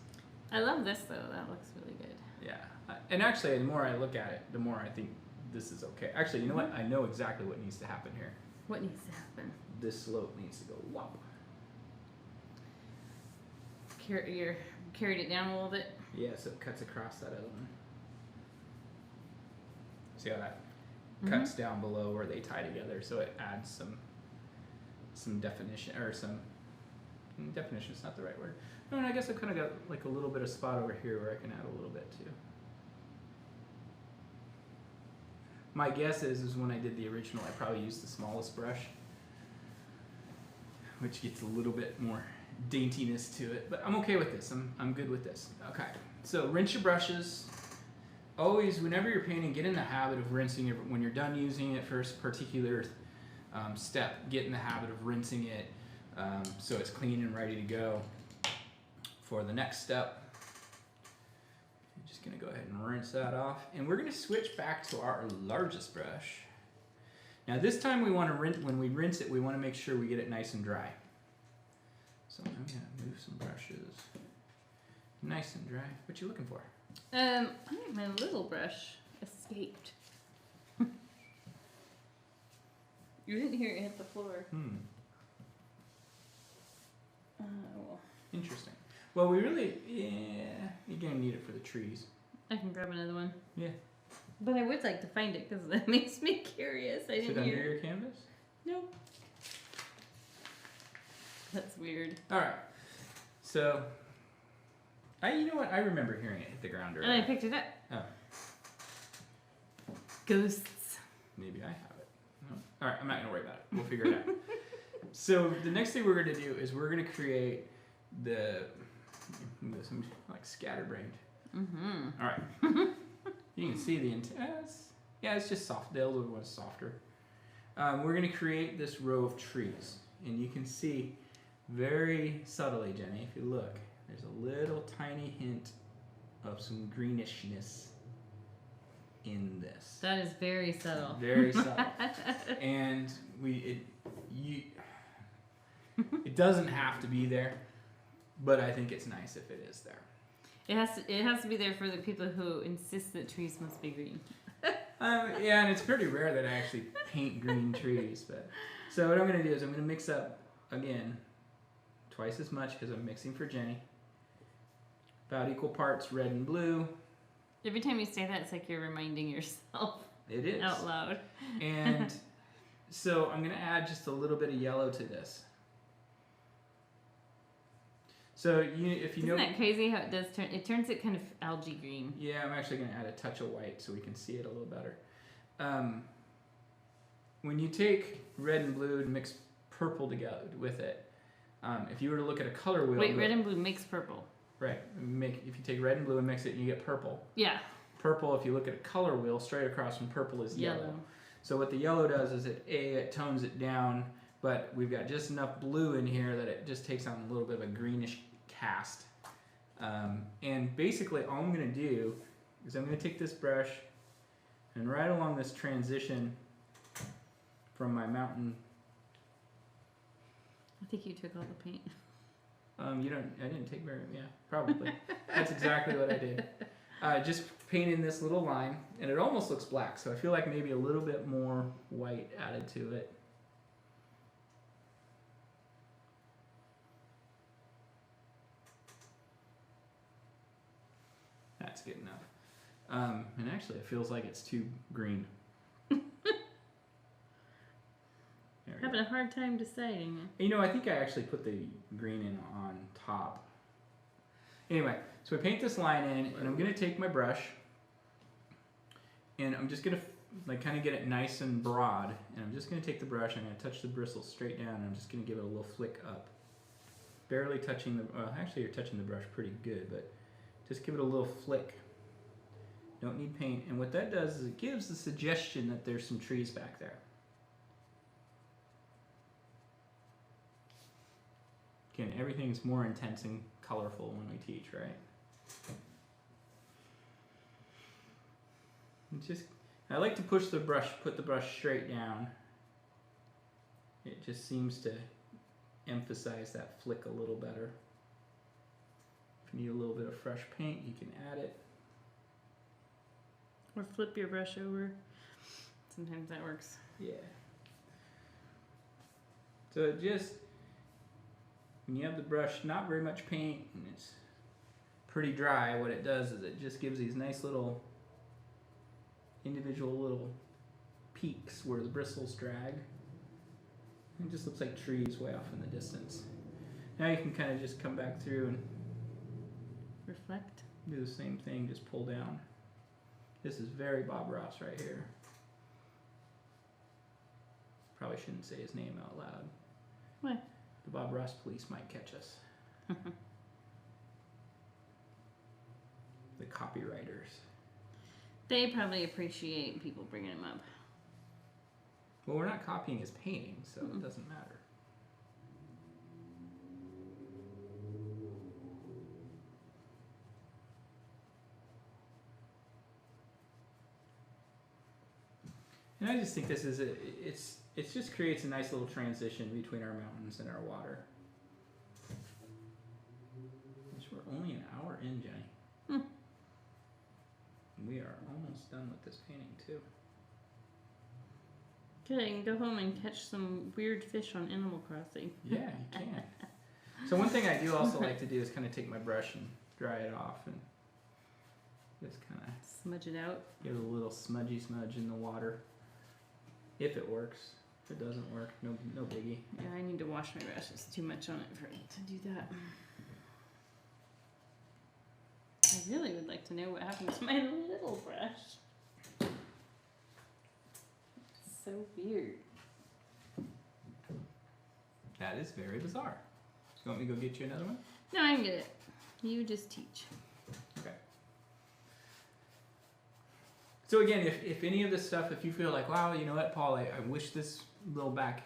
I love this though. That looks really good. Yeah. And actually, the more I look at it, the more I think this is okay. Actually, you know what? I know exactly what needs to happen here. What needs to happen? This slope needs to go whop. You're carried it down a little bit. Yeah, so it cuts across that other one. See how that cuts down below where they tie together, so it adds some definition, or some definition is not the right word. No, and I guess I've kind of got like a little bit of spot over here where I can add a little bit too. My guess is when I did the original, I probably used the smallest brush, which gets a little bit more daintiness to it, but I'm okay with this. I'm good with this. Okay, so rinse your brushes. Always, whenever you're painting, get in the habit of rinsing it. When you're done using it for a particular step, get in the habit of rinsing it so it's clean and ready to go for the next step. I'm just gonna go ahead and rinse that off, and we're gonna switch back to our largest brush. Now this time we want to rinse. When we rinse it, we want to make sure we get it nice and dry. So I'm gonna move some brushes, nice and dry. What you looking for? I think my little brush escaped. You didn't hear it hit the floor. Well. Interesting. Well, we really, you're gonna need it for the trees. I can grab another one. Yeah. But I would like to find it because that makes me curious. I Is didn't it hear. under your canvas? No. That's weird. All right. So, you know what? I remember hearing it hit the ground earlier. And I picked it up. Oh, Ghosts. maybe I have it. No. All right. I'm not gonna worry about it. We'll figure it out. So the next thing we're gonna do is we're gonna create some like scatterbrained. All right. You can see the intense. Yeah, it's just soft. The other one's softer. We're gonna create this row of trees, and you can see very subtly, Jenny, if you look, there's a little tiny hint of some greenishness in this. That is very subtle. Very subtle. And it doesn't have to be there, but I think it's nice if it is there. It has to be there for the people who insist that trees must be green. Yeah, and it's pretty rare that I actually paint green trees. But so what I'm going to do is I'm going to mix up, again, twice as much because I'm mixing for Jenny. About equal parts red and blue. Every time you say that, it's like you're reminding yourself. It is. Out loud. And so I'm going to add just a little bit of yellow to this. So if you know, isn't that crazy how it does turn? It turns it kind of algae green. Yeah, I'm actually going to add a touch of white so we can see it a little better. When you take red and blue and mix purple together with it, if you were to look at a color wheel. Wait, red and blue mix purple. Right. If you take red and blue and mix it, you get purple. Yeah. Purple, if you look at a color wheel, straight across from purple is yellow. So what the yellow does is it tones it down, but we've got just enough blue in here that it just takes on a little bit of a greenish cast. And basically all I'm going to do is I'm going to take this brush and right along this transition from my mountain. I think you took all the paint. I didn't take very, yeah, probably. That's exactly what I did. Just painting this little line, and it almost looks black, so I feel like maybe a little bit more white added to it. That that's good enough. And actually, it feels like it's too green. Having a hard time deciding. You know, I think I actually put the green in on top. Anyway, so I paint this line in, and I'm going to take my brush, and I'm just going to like kind of get it nice and broad, and I'm just going to take the brush, I'm going to touch the bristles straight down, and I'm just going to give it a little flick up. Barely touching the, well, actually you're touching the brush pretty good, but just give it a little flick. Don't need paint, and what that does is it gives the suggestion that there's some trees back there. Again, everything's more intense and colorful when we teach, right? It's just, I like to push the brush, put the brush straight down. It just seems to emphasize that flick a little better. If you need a little bit of fresh paint, you can add it. Or flip your brush over. Sometimes that works. Yeah. So it just, when you have the brush, not very much paint, and it's pretty dry, what it does is it just gives these nice little individual little peaks where the bristles drag. It just looks like trees way off in the distance. Now you can kind of just come back through and reflect. Do the same thing, just pull down. This is very Bob Ross right here. Probably shouldn't say his name out loud. Why? The Bob Ross police might catch us. The copywriters. They probably appreciate people bringing them up. Well, we're not copying his painting, so it doesn't matter. And I just think this is it just creates a nice little transition between our mountains and our water. Which we're only an hour in, Jenny. We are almost done with this painting too. Good, I can go home and catch some weird fish on Animal Crossing. Yeah, you can. So one thing I do also like to do is kind of take my brush and dry it off and just kind of smudge it out. Give it a little smudgy smudge in the water. If it works. If it doesn't work, no biggie. Yeah, I need to wash my brush. There's too much on it to do that. I really would like to know what happened to my little brush. It's so weird. That is very bizarre. So you want me to go get you another one? No, I can get it. You just teach. Okay. So again, if any of this stuff, if you feel like, wow, you know what, Paul, I wish this little back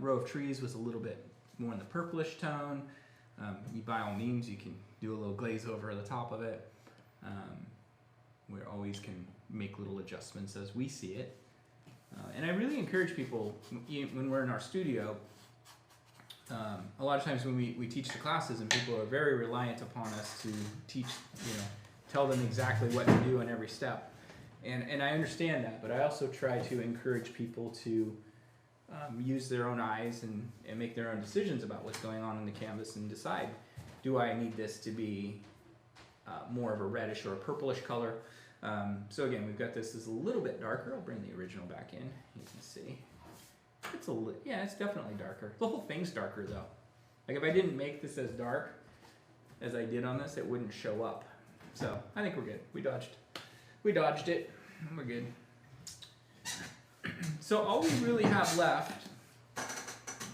row of trees was a little bit more in the purplish tone, you by all means, you can do a little glaze over the top of it. We always can make little adjustments as we see it. And I really encourage people, when we're in our studio, a lot of times when we teach the classes and people are very reliant upon us to teach, tell them exactly what to do in every step. And I understand that, but I also try to encourage people to use their own eyes and make their own decisions about what's going on in the canvas and decide, do I need this to be more of a reddish or a purplish color? So again, we've got this is a little bit darker. I'll bring the original back in. You can see. It's definitely darker. The whole thing's darker though. Like if I didn't make this as dark as I did on this, it wouldn't show up. So I think we're good. We dodged it. We're good. So all we really have left,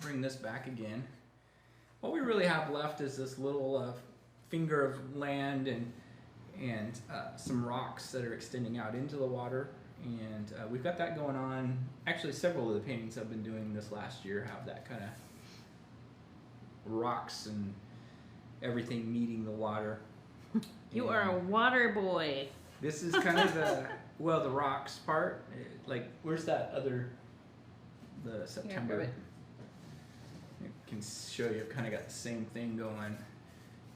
bring this back again. All we really have left is this little finger of land and some rocks that are extending out into the water. And we've got that going on. Actually, several of the paintings I've been doing this last year have that kind of rocks and everything meeting the water. You are a water boy. This is kind of the rocks part. Like, where's that other, the September? Here, I can show you, I've kind of got the same thing going.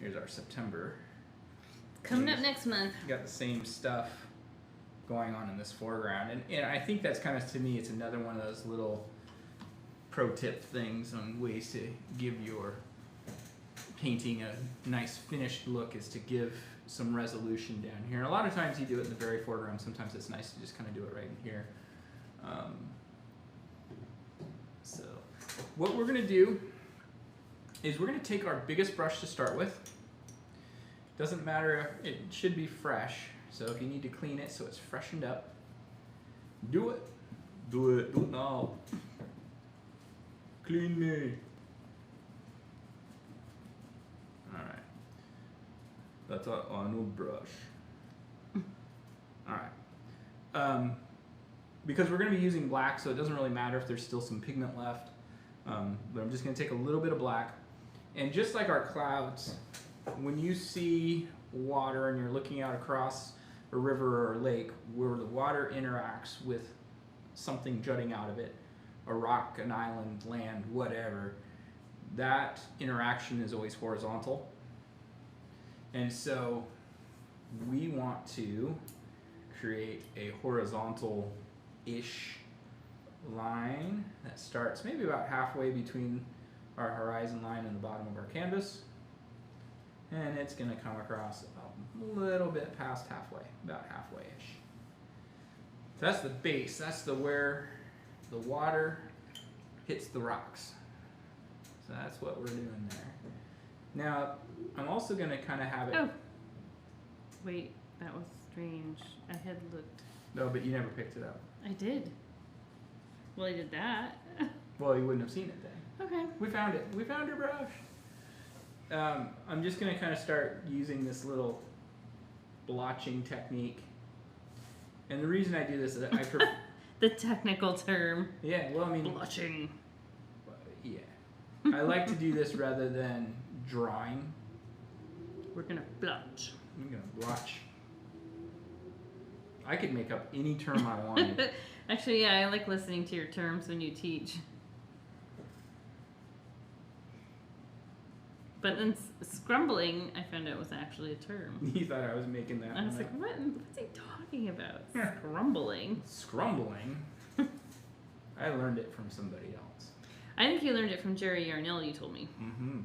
Here's our September. Coming up next month. Got the same stuff going on in this foreground. And I think that's kind of, to me, it's another one of those little pro tip things on ways to give your painting a nice finished look is to give some resolution down here. And a lot of times you do it in the very foreground. Sometimes it's nice to just kind of do it right in here. So what we're going to do is we're going to take our biggest brush to start with. Doesn't matter, it should be fresh. So if you need to clean it so it's freshened up, do it. Do it now. Clean me. Alright. That's our new brush. Alright. Because we're going to be using black, so it doesn't really matter if there's still some pigment left. But I'm just going to take a little bit of black. And just like our clouds, when you see water and you're looking out across a river or a lake where the water interacts with something jutting out of it, a rock, an island, land, whatever, that interaction is always horizontal. And so we want to create a horizontal-ish line that starts maybe about halfway between our horizon line and the bottom of our canvas. And it's going to come across about a little bit past halfway, about halfway-ish. So that's the base. That's where the water hits the rocks. So that's what we're doing there. Now, I'm also going to kind of have it... Oh. Wait, that was strange. I had looked. No, but you never picked it up. I did. Well, I did that. Well, you wouldn't have seen it then. Okay. We found it. We found your brush. I'm just going to kind of start using this little blotching technique. And the reason I do this is that I prefer... The technical term. Yeah, well, I mean... Blotching. Yeah. I like to do this rather than drawing. We're going to blotch. I'm going to blotch. I could make up any term I wanted. Actually, yeah, I like listening to your terms when you teach. But then scrumbling, I found out was actually a term. You thought I was making that I was like, what's he talking about? Scrumbling. Scrumbling? I learned it from somebody else. I think you learned it from Jerry Yarnell, you told me. Mm-hmm.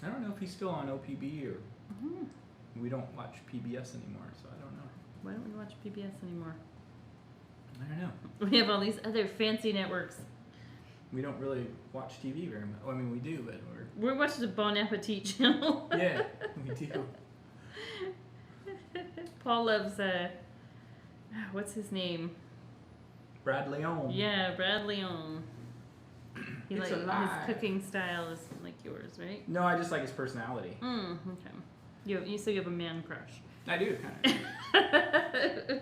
I don't know if he's still on OPB or... Mm-hmm. We don't watch PBS anymore, so I don't know. Why don't we watch PBS anymore? I don't know. We have all these other fancy networks. We don't really watch TV very much. Well, I mean, we do, but We're watching the Bon Appetit channel. Yeah, we do. Paul loves, what's his name? Brad Leon. Yeah, Brad Leon. He It's his alive. cooking style is like yours, right? No, I just like his personality. Okay. You so you have a man crush. I do, kind of.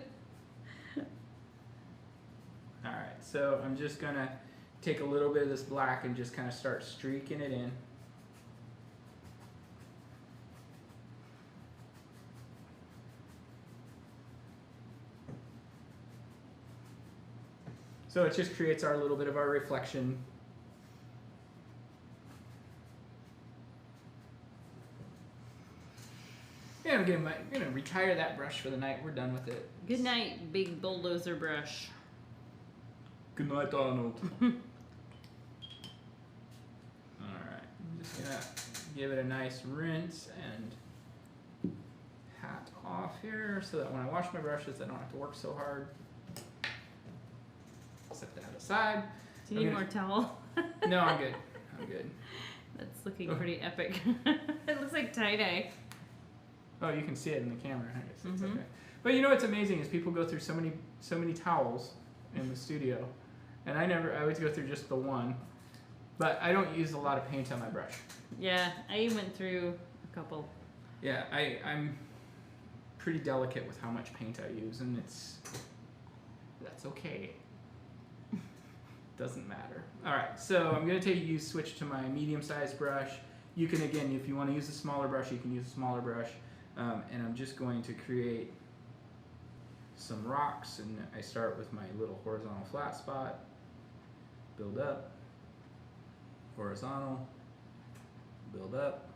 Alright, so I'm just going to take a little bit of this black and just kind of start streaking it in. So it just creates our little bit of our reflection. Yeah, I'm gonna retire that brush for the night. We're done with it. Good night, big bulldozer brush. Good night, Donald. Alright, I'm just gonna give it a nice rinse and hat off here so that when I wash my brushes I don't have to work so hard. Set that aside. Do you need more towel? No, I'm good. I'm good. That's looking pretty epic. It looks like tie-dye. Oh, you can see it in the camera. I guess it's okay. But you know what's amazing is people go through so many towels in the studio, and I always go through just the one. But I don't use a lot of paint on my brush. Yeah, I went through a couple. Yeah, I'm pretty delicate with how much paint I use, and that's okay. Doesn't matter. All right, so I'm gonna switch to my medium-sized brush. You can, again, if you want to use a smaller brush, you can use a smaller brush. And I'm just going to create some rocks, and I start with my little horizontal flat spot, build up, horizontal, build up.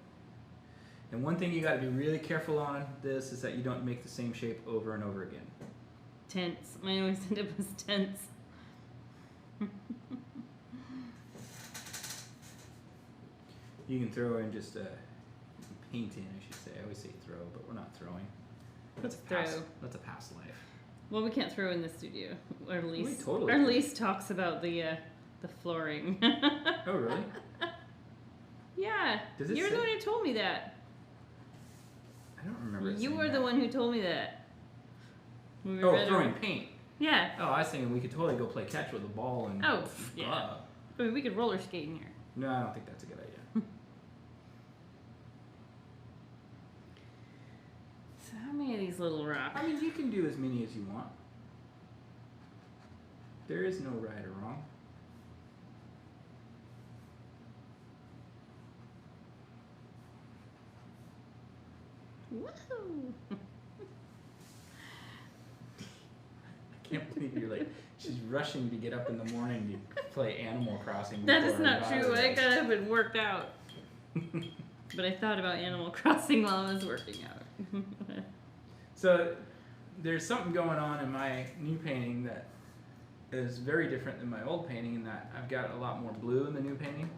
And one thing you got to be really careful on this is that you don't make the same shape over and over again. Tense. Mine always ended up as tense. You can throw in just paint in, I should say. I always say throw, but we're not throwing. Let's That's a past life. Well, we can't throw in the studio. Or at least, totally or at least talks about the flooring. Oh, really? Yeah. Does it You're the say? one who told me that. I don't remember it You saying were the that. one who told me that. When we Oh, read throwing our- paint. Yeah. Oh, I was thinking we could totally go play catch with a ball and. Oh, yeah. I mean, we could roller skate in here. No, I don't think that's a good idea. So how many of these little rocks? I mean, you can do as many as you want. There is no right or wrong. Woohoo! I can't believe you're like, she's rushing to get up in the morning to play Animal Crossing. That before is her not daughter true. I does. got up and worked out. But I thought about Animal Crossing while I was working out. So there's something going on in my new painting that is very different than my old painting in that I've got a lot more blue in the new painting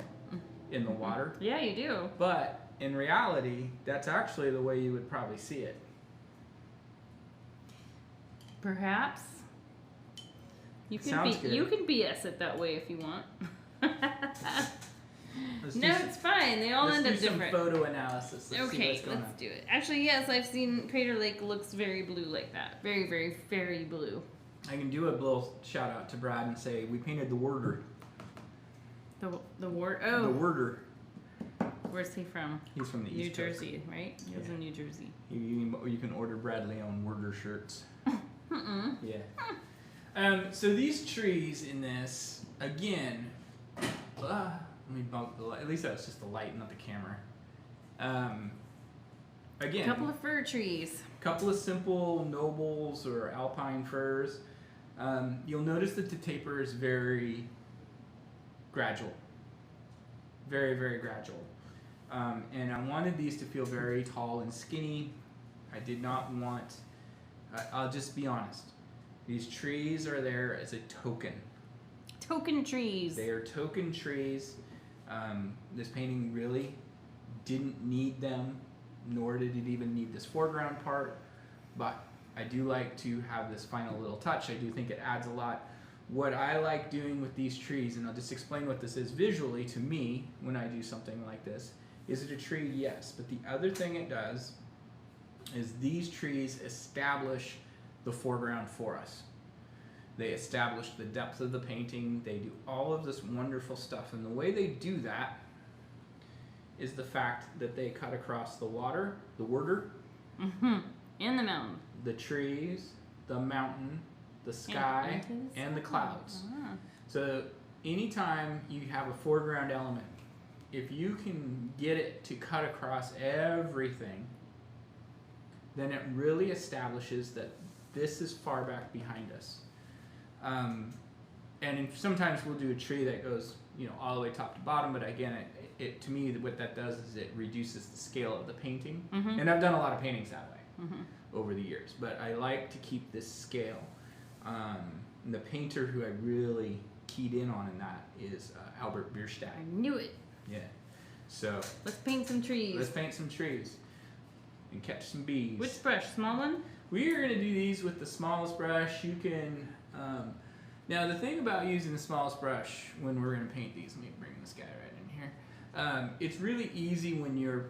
in the water. Yeah, you do. But in reality, that's actually the way you would probably see it. Perhaps. You can Sounds be good. you can BS it that way if you want. Let's No, it's fine. They all let's end do up some different. photo analysis. Let's see Okay, what's going let's on. do it. Actually, yes, I've seen Crater Lake looks very blue like that. Very, very, very blue. I can do a little shout out to Brad and say we painted the worder. The wart. The Oh, worder. where's he from? He's from the New East Coast. Jersey, right? He was Yeah. in New Jersey. You can order Brad Leon worder shirts. Mm-mm. Yeah. So these trees in this, again, let me bump the light. At least that was just the light, not the camera. Again, Couple of fir trees. couple of simple nobles or alpine firs. You'll notice that the taper is very gradual. Very, very gradual. And I wanted these to feel very tall and skinny. I did not want, I'll just be honest. These trees are there as a token. Token trees. They are token trees. This painting really didn't need them, nor did it even need this foreground part. But I do like to have this final little touch. I do think it adds a lot. What I like doing with these trees, and I'll just explain what this is visually to me when I do something like this. Is it a tree? Yes. But the other thing it does is these trees establish the foreground for us. They establish the depth of the painting. They do all of this wonderful stuff. And the way they do that is the fact that they cut across the water, the worder, Mm-hmm. And the mountain. the trees, the mountain, the sky, and the clouds. Ah. So anytime you have a foreground element, if you can get it to cut across everything, then it really establishes that this is far back behind us. Sometimes we'll do a tree that goes, all the way top to bottom. But again, it to me, what that does is it reduces the scale of the painting. Mm-hmm. And I've done a lot of paintings that way Mm-hmm. over the years. But I like to keep this scale. And the painter who I really keyed in on in that is Albert Bierstadt. I knew it. Yeah. So Let's paint some trees. let's paint some trees and catch some bees. Which brush? Small one? We are going to do these with the smallest brush. You can. Now the thing about using the smallest brush when we're going to paint these, let me bring this guy right in here. It's really easy when you're.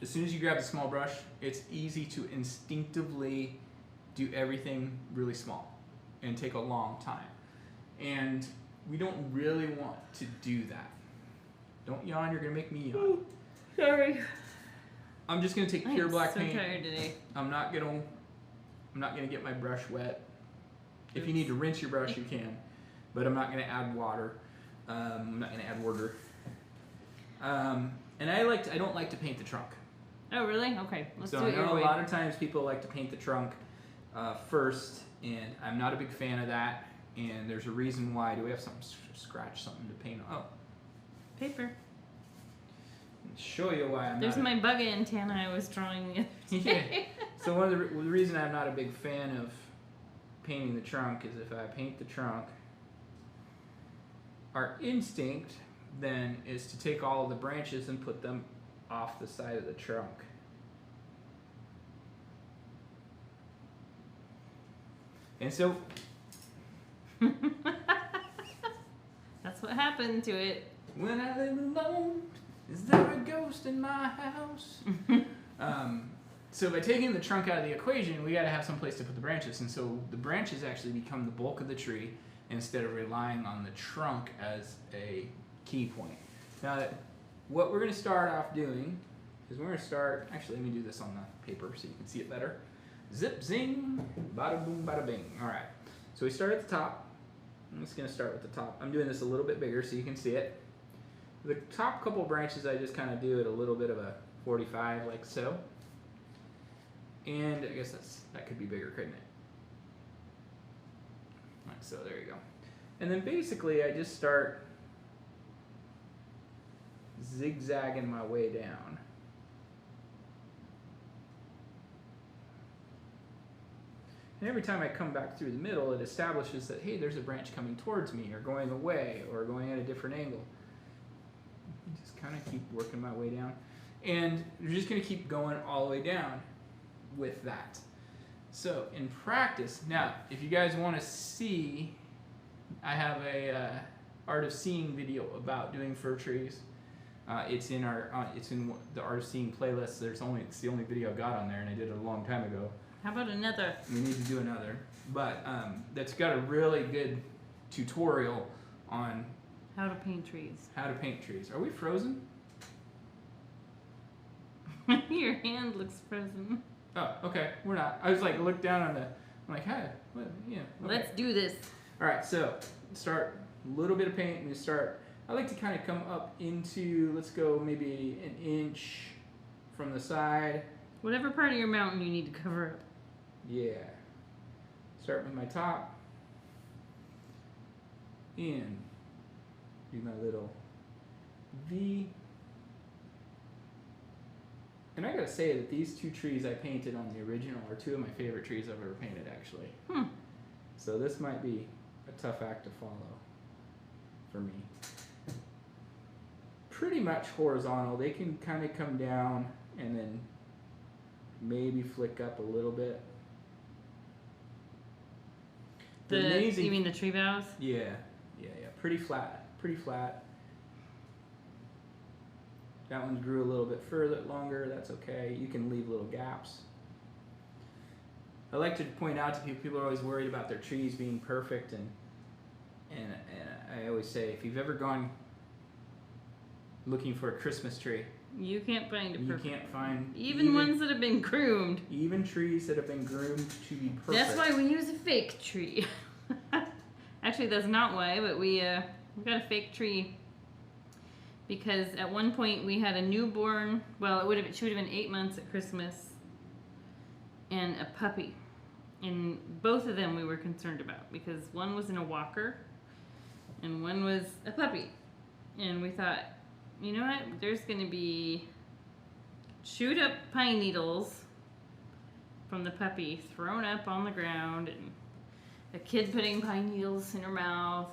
As soon as you grab the small brush, it's easy to instinctively do everything really small and take a long time. And we don't really want to do that. Don't yawn, you're gonna make me yawn. Sorry. I'm just gonna take I pure am black so paint. tired today. I'm not gonna get my brush wet. If you need to rinse your brush, you can, but I'm not gonna add water. I'm not gonna add water. And I don't like to paint the trunk. Oh, really? Okay. Let's So do I it your know a way. lot of times people like to paint the trunk first, and I'm not a big fan of that. And there's a reason why. Do we have something scratch something to paint? Oh, Paper. show you why I'm There's not. my bug antenna I was drawing the other Yeah. day. So one of the reason I'm not a big fan of painting the trunk is if I paint the trunk, our instinct then is to take all of the branches and put them off the side of the trunk. And so that's what happened to it. when I live alone, is there a ghost in my house? So by taking the trunk out of the equation, we got to have some place to put the branches, and so the branches actually become the bulk of the tree instead of relying on the trunk as a key point. Now, what we're going to start off doing is we're going to start. Actually, let me do this on the paper so you can see it better. Zip, zing, bada boom, bada bing. All right. So we start at the top. I'm just going to start with the top. I'm doing this a little bit bigger so you can see it. The top couple branches, I just kind of do at a little bit of a 45, like so. And I guess that could be bigger, couldn't it? Like so, there you go. And then basically I just start zigzagging my way down. And every time I come back through the middle, it establishes that, hey, there's a branch coming towards me, or going away, or going at a different angle. Just kind of keep working my way down. And you're just going to keep going all the way down with that. So in practice, now, if you guys want to see, I have a Art of Seeing video about doing fir trees. It's in the Art of Seeing playlist. It's the only video I got on there, and I did it a long time ago. How about another? We need to do another, but that's got a really good tutorial on how to paint trees. How to paint trees. Are we frozen? Your hand looks frozen. Oh, okay. We're not. I was like, look down on the. I'm like, hey, what? Yeah. Okay. Let's do this. All right. So start a little bit of paint, and we start. I like to kind of come up into. Let's go maybe an inch from the side. Whatever part of your mountain you need to cover up. Yeah. Start with my top. And do my little V. And I gotta say that these two trees I painted on the original are two of my favorite trees I've ever painted, actually. So this might be a tough act to follow for me. Pretty much horizontal. They can kind of come down and then maybe flick up a little bit. You mean the tree boughs? Yeah. Pretty flat. That one grew a little bit further, longer. That's okay. You can leave little gaps. I like to point out to people are always worried about their trees being perfect, and I always say, if you've ever gone looking for a Christmas tree, you can't find a perfect. You can't find even ones that have been groomed. Even trees that have been groomed to be perfect. That's why we use a fake tree. Actually, that's not why, but we got a fake tree because at one point we had a newborn. Well, she would have been 8 months at Christmas, and a puppy, and both of them we were concerned about because one was in a walker, and one was a puppy, and we thought, you know what? There's going to be chewed up pine needles from the puppy thrown up on the ground, and a kid putting pine needles in her mouth.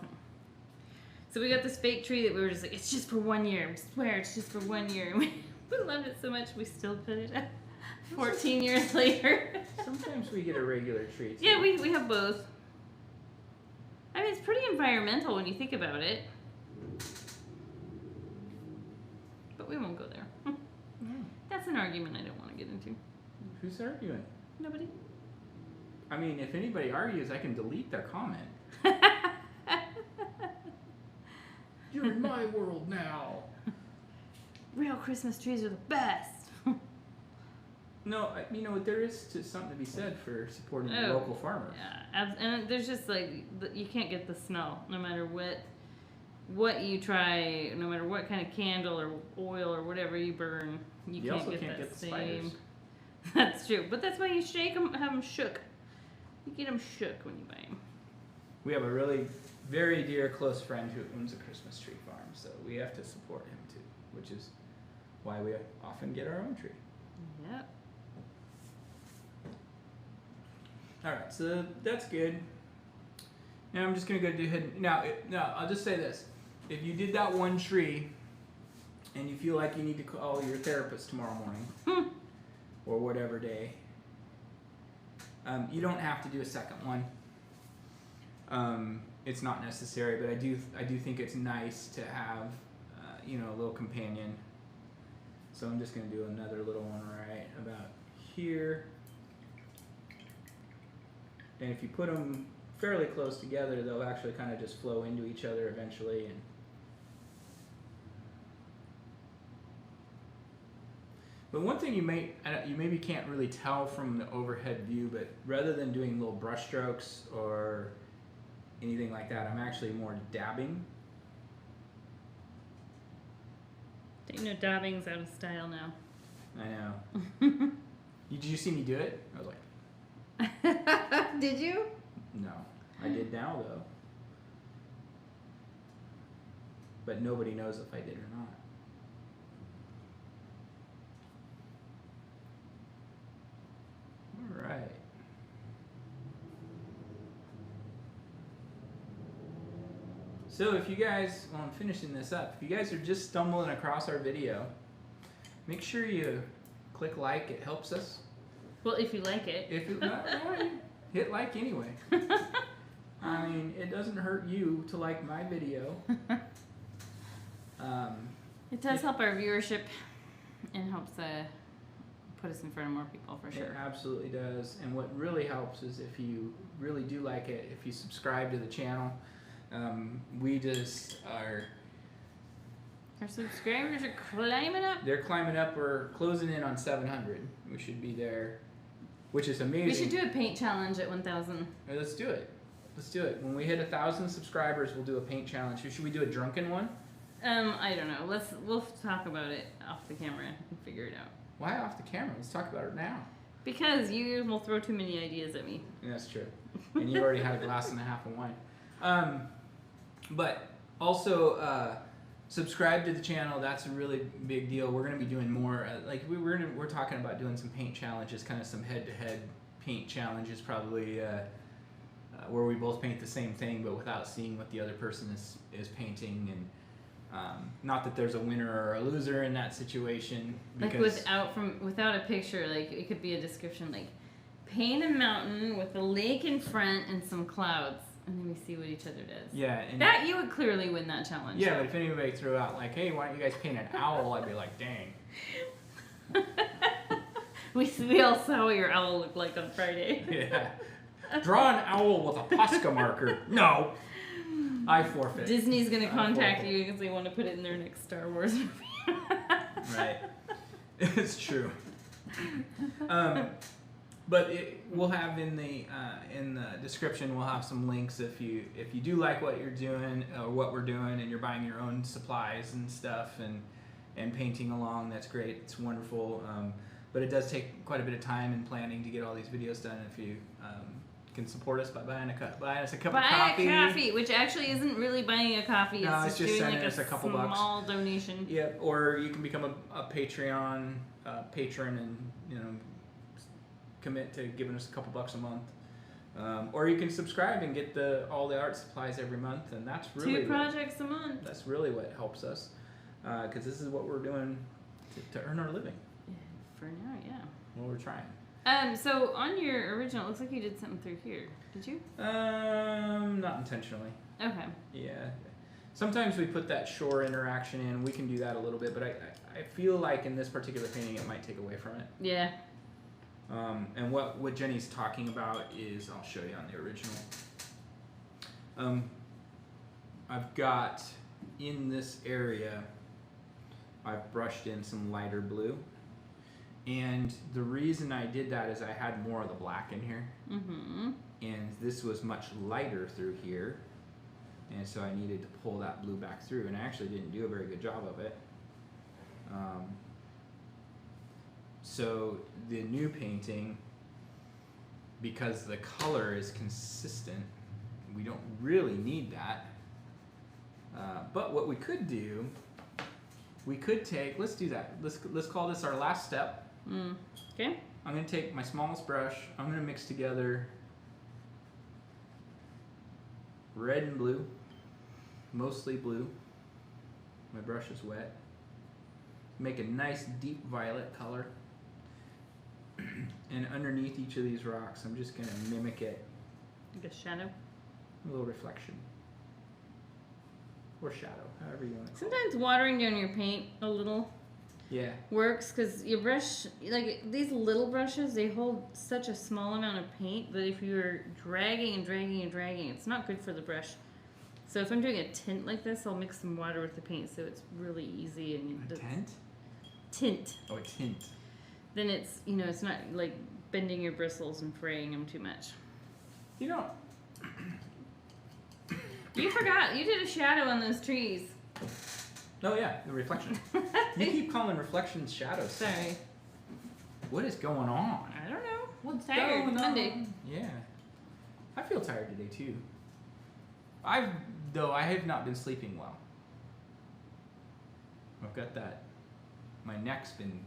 So we got this fake tree that we were just like, it's just for 1 year. We swear it's just for 1 year. And we loved it so much we still put it up 14 years later. Sometimes we get a regular tree too. Yeah, we have both. I mean, it's pretty environmental when you think about it. But we won't go there. That's an argument I don't want to get into. Who's arguing? Nobody. I mean, if anybody argues, I can delete their comment. You're in my world now. Real Christmas trees are the best. No, there is something to be said for supporting the local farmer. Yeah, and there's just like, you can't get the smell no matter what you try, no matter what kind of candle or oil or whatever you burn. You also can't get that the same. spiders. That's true, but that's why you shake them, have them shook. You get them shook when you buy them. We have a really very dear close friend who owns a Christmas tree farm, so we have to support him too, which is why we often get our own tree. Yep. All right, so that's good. Now I'm just gonna go do hidden. Now I'll just say this: if you did that one tree and you feel like you need to call your therapist tomorrow morning or whatever day, you don't have to do a second one. It's not necessary, but I do think it's nice to have you know, a little companion. So I'm just going to do another little one right about here. And if you put them fairly close together, they'll actually kind of just flow into each other eventually. And but one thing you maybe can't really tell from the overhead view, but rather than doing little brush strokes or anything like that, I'm actually more dabbing. You know, dabbing's out of style now. I know. Did you see me do it? I was like, did you? no. I did now though. But nobody knows if I did or not. All right. So if you guys, while I'm finishing this up, if you guys are just stumbling across our video, make sure you click like. It helps us. Well, if you like it. If you hit like anyway. I mean, it doesn't hurt you to like my video. It does help our viewership and helps put us in front of more people for sure. It absolutely does. And what really helps is if you really do like it, if you subscribe to the channel. We just are. Our subscribers are climbing up. They're climbing up. We're closing in on 700. We should be there, which is amazing. We should do a paint challenge at 1,000. Let's do it. Let's do it. When we hit 1,000 subscribers, we'll do a paint challenge. Should we do a drunken one? I don't know. We'll talk about it off the camera and figure it out. Why off the camera? Let's talk about it now. Because you will throw too many ideas at me. Yeah, that's true. And you've already had a glass and a half of wine. But also subscribe to the channel. That's a really big deal. We're going to be doing more. We're talking about doing some paint challenges, kind of some head-to-head paint challenges, probably where we both paint the same thing, but without seeing what the other person is painting. And not that there's a winner or a loser in that situation. Like without a picture, like it could be a description like paint a mountain with a lake in front and some clouds. And then we see what each other does. Yeah. And that you would clearly win that challenge. Yeah, but if anybody threw out like, hey, why don't you guys paint an owl? I'd be like, dang. we all saw what your owl looked like on Friday. Yeah. Draw an owl with a Posca marker. No. I forfeit. Disney's going to contact you because they want to put it in their next Star Wars movie. Right. It's true. But we'll have in the description, we'll have some links if you do like what you're doing or what we're doing, and you're buying your own supplies and stuff and painting along. That's great. It's wonderful. But it does take quite a bit of time and planning to get all these videos done. If you can support us by buying us a cup of coffee. Buy a coffee, which actually isn't really buying a coffee. No, it's just doing sending like us a couple small bucks. Donation. Yeah, or you can become a Patreon patron and commit to giving us a couple bucks a month. Or you can subscribe and get all the art supplies every month, and that's really 2 projects a month. That's really what helps us, because this is what we're doing to earn our living. For now, yeah. Well, we're trying. So on your original, it looks like you did something through here. Did you? Not intentionally. Okay. Yeah. Sometimes we put that shore interaction in. We can do that a little bit, but I feel like in this particular painting, it might take away from it. Yeah. And what Jenny's talking about is, I'll show you on the original. I've got in this area, I've brushed in some lighter blue. And the reason I did that is I had more of the black in here. Mm-hmm. And this was much lighter through here. And so I needed to pull that blue back through. And I actually didn't do a very good job of it. So the new painting, because the color is consistent, we don't really need that. But what we could do, we could take, let's do that. Let's call this our last step. Okay. I'm going to take my smallest brush. I'm going to mix together red and blue, mostly blue. My brush is wet. Make a nice deep violet color. And underneath each of these rocks, I'm just going to mimic it. Like a shadow? A little reflection. Or shadow, however you want to call it. Sometimes watering down your paint a little works, because your brush, like these little brushes, they hold such a small amount of paint, but if you're dragging and dragging and dragging, it's not good for the brush. So if I'm doing a tint like this, I'll mix some water with the paint so it's really easy. And A tint? Tint. Oh, a tint. Then it's, you know, it's not like bending your bristles and fraying them too much. You know, you forgot, you did a shadow on those trees. oh yeah, the reflection. You keep calling reflections shadows. Sorry. What is going on? I don't know. What's Tired. going on? Monday. Yeah. I feel tired today too. I have not been sleeping well. I've got that. My neck's been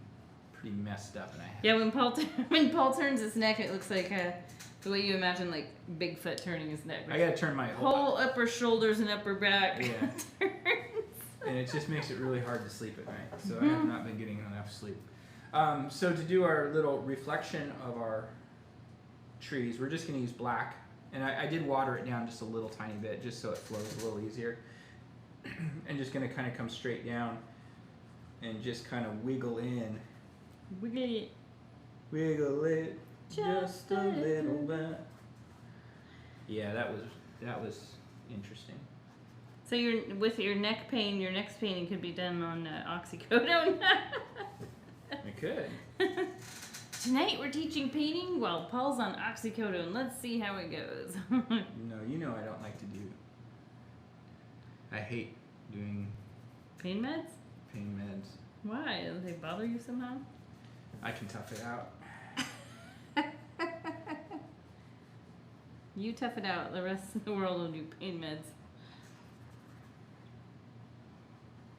pretty messed up, and Yeah, when Paul turns his neck, it looks like the way you imagine like Bigfoot turning his neck. I gotta turn my whole upper shoulders and upper back. Yeah. And it just makes it really hard to sleep at night. So I have not been getting enough sleep. So to do our little reflection of our trees, we're just gonna use black. And I did water it down just a little tiny bit, just so it flows a little easier. And just gonna kind of come straight down and just kind of wiggle in. Wiggle it. Wiggle it just a little bit. Yeah, that was interesting. So you're with your neck pain, your next painting could be done on oxycodone. I could. Tonight we're teaching painting while Paul's on oxycodone. Let's see how it goes. No, you know I don't like to do. I hate doing Pain meds? pain meds. Why? Do they bother you somehow? I can tough it out. You tough it out. The rest of the world will do pain meds.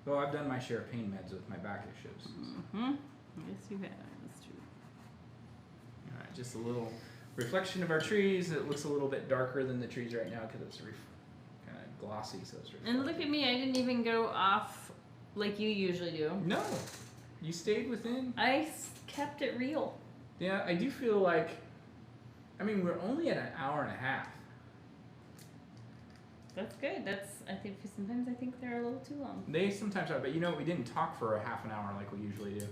Well, I've done my share of pain meds with my back issues. Mm-hmm. Yes, you have. That's true. All right, just a little reflection of our trees. It looks a little bit darker than the trees right now because it's kind of glossy, so it's reflective. And look at me. I didn't even go off like you usually do. No, you stayed within. I kept it real. Yeah, I do feel like, I mean, we're only at an hour and a half. That's good. I think sometimes I think they're a little too long. They sometimes are, but you know, we didn't talk for a half an hour like we usually do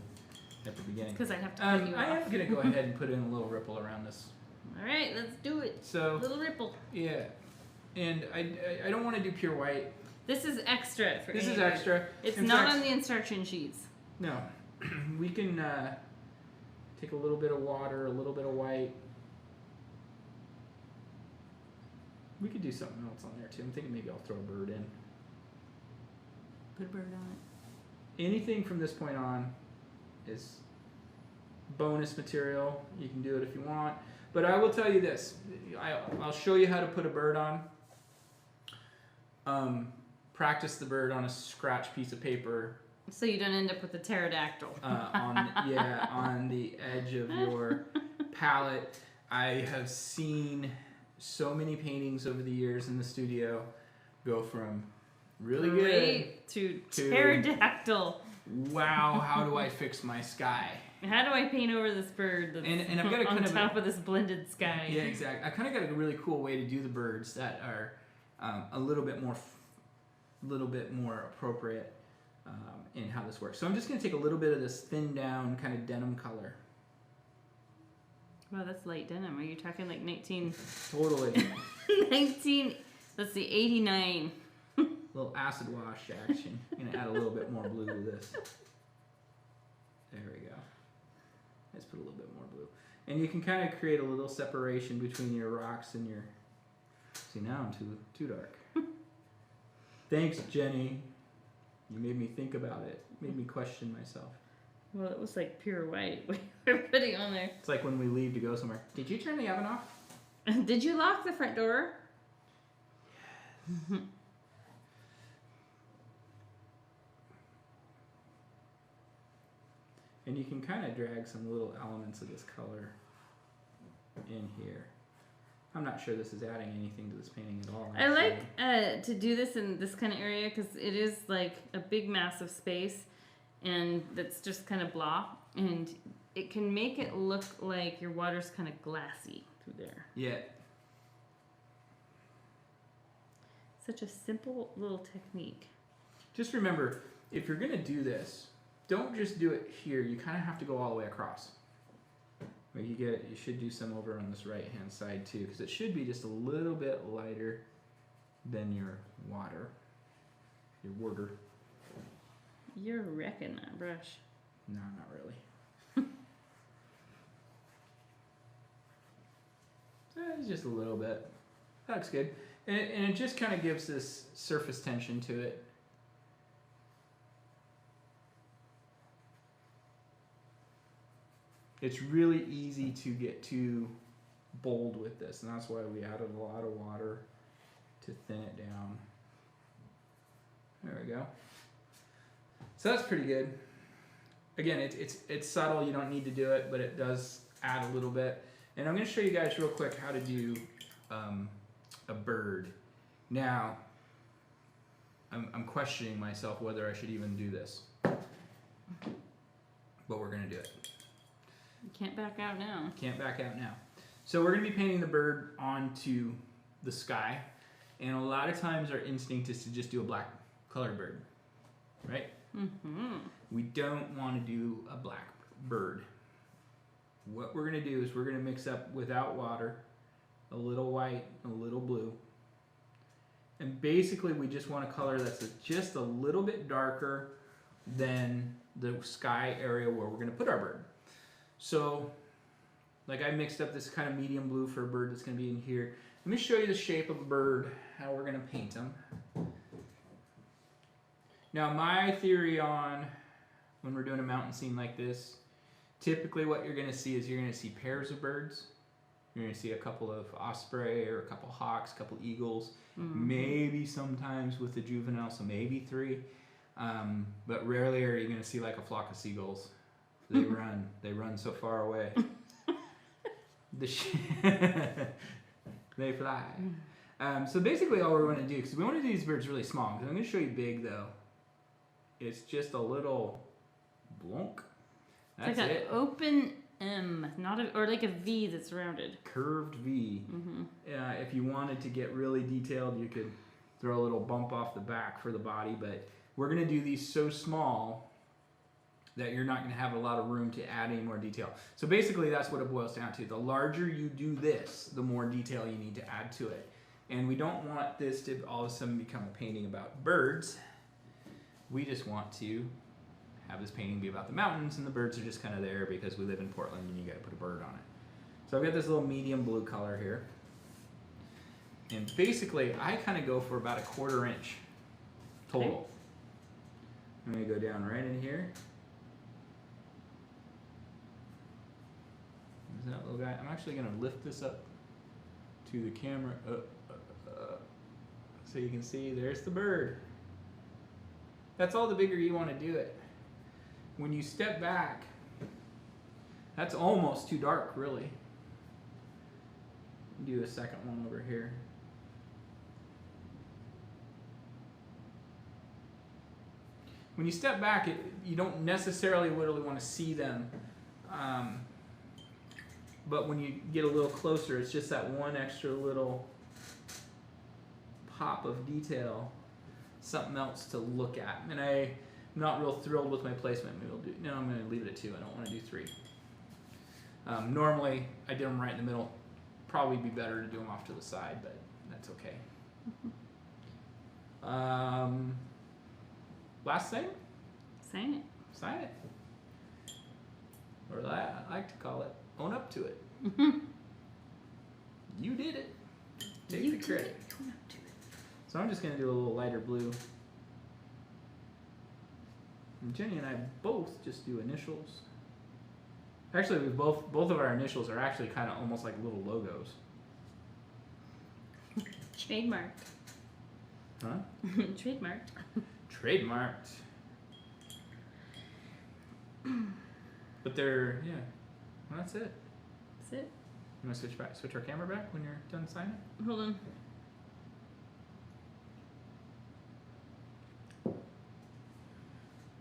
at the beginning. Because I have to cut you off. I am going to go ahead and put in a little ripple around this. All right, let's do it. So, little ripple. Yeah, and I don't want to do pure white. This is extra for This anybody. is extra. It's In not fact, on the instruction sheets. No, we can take a little bit of water, a little bit of white. We could do something else on there too. I'm thinking maybe I'll throw a bird in. Put a bird on it. Anything from this point on is bonus material. You can do it if you want. But I will tell you this. I'll show you how to put a bird on. Practice the bird on a scratch piece of paper. So you don't end up with a pterodactyl. On the edge of your palette. I have seen so many paintings over the years in the studio go from really Great good to pterodactyl. Wow, how do I fix my sky? How do I paint over this bird that's and I've got a on kind top of this blended sky? Yeah, exactly. I kind of got a really cool way to do the birds that are a little bit more appropriate in how this works. So I'm just going to take a little bit of this thin down kind of denim color. Wow, that's light denim. Are you talking like 19... Totally. 19... Let's see, 89. A little acid wash action. I'm going to add a little bit more blue to this. There we go. Let's put a little bit more blue. And you can kind of create a little separation between your rocks and your... See, now I'm too dark. Thanks, Jenny. You made me think about it. Made me question myself. Well, it was like pure white we were putting on there. It's like when we leave to go somewhere. Did you turn the oven off? Did you lock the front door? Yes. And you can kind of drag some little elements of this color in here. I'm not sure this is adding anything to this painting at all. I like to do this in this kind of area because it is like a big mass of space, and that's just kind of blah, and it can make it look like your water's kind of glassy through there. Yeah. Such a simple little technique. Just remember, if you're gonna do this, don't just do it here. You kind of have to go all the way across. Like you should do some over on this right-hand side too, because it should be just a little bit lighter than your water. Your water. You're wrecking that brush. No, not really. So it's just a little bit. That looks good. And it just kind of gives this surface tension to it. It's really easy to get too bold with this, and that's why we added a lot of water to thin it down. There we go. So that's pretty good. Again, it's subtle. You don't need to do it, but it does add a little bit. And I'm going to show you guys real quick how to do a bird. Now, I'm questioning myself whether I should even do this, but we're going to do it. You can't back out now. Can't back out now. So we're going to be painting the bird onto the sky, and a lot of times our instinct is to just do a black colored bird, right? Mm-hmm. We don't want to do a black bird. What we're going to do is we're going to mix up, without water, a little white, a little blue, and basically we just want a color that's just a little bit darker than the sky area where we're going to put our bird. So, like I mixed up this kind of medium blue for a bird that's going to be in here. Let me show you the shape of a bird, how we're going to paint them. Now, my theory on when we're doing a mountain scene like this, typically what you're going to see is you're going to see pairs of birds. You're going to see a couple of osprey or a couple hawks, a couple eagles, maybe sometimes with the juvenile, so maybe 3. But rarely are you going to see like a flock of seagulls. They run so far away. They fly. So basically all we're going to do, because we want to do these birds really small, because I'm going to show you big though. It's just a little blonk. That's like it. An open M, or like a V that's rounded. Curved V. Mm-hmm. If you wanted to get really detailed, you could throw a little bump off the back for the body, but we're going to do these so small that you're not going to have a lot of room to add any more detail. So basically that's what it boils down to. The larger you do this, the more detail you need to add to it. And we don't want this to all of a sudden become a painting about birds. We just want to have this painting be about the mountains, and the birds are just kind of there because we live in Portland and you got to put a bird on it. So I've got this little medium blue color here. And basically I kind of go for about a 1/4 inch total. Okay. I'm going to go down right in here. That little guy. I'm actually going to lift this up to the camera so you can see there's the bird. That's all the bigger you want to do it. When you step back, that's almost too dark, really. Do a second one over here. When you step back, you don't necessarily really want to see them. But when you get a little closer, it's just that one extra little pop of detail, something else to look at. And I'm not real thrilled with my placement. No, I'm going to leave it at 2. I don't want to do 3. Normally, I did them right in the middle. Probably be better to do them off to the side, but that's okay. Last thing? Sign it. Sign it. Or I like to call it, own up to it. You did it. Take the credit. Own up to it. So I'm just going to do a little lighter blue. And Jenny and I both just do initials. Actually, we both of our initials are actually kind of almost like little logos. Trademarked. Huh? Trademarked. Trademarked. But they're, yeah, well, that's it. That's it. You want to switch our camera back when you're done signing? Hold on.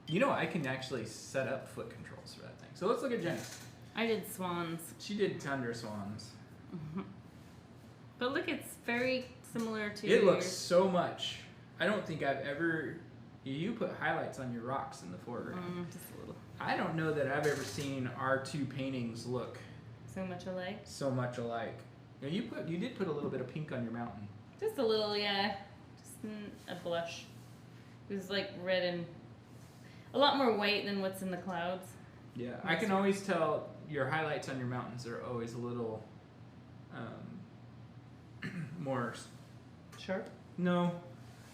You know, I can actually set up foot controls for that thing. So let's look at Jenny's. I did swans. She did Tundra Swans. But look, it's very similar to. It looks so much. I don't think I've ever. You put highlights on your rocks in the foreground. Just a little. I don't know that I've ever seen our two paintings look So much alike. so much alike. You did put a little bit of pink on your mountain. Just a little, yeah. Just a blush. It was like red and a lot more white than what's in the clouds. Yeah, I can always tell your highlights on your mountains are always a little more. Sharp. No,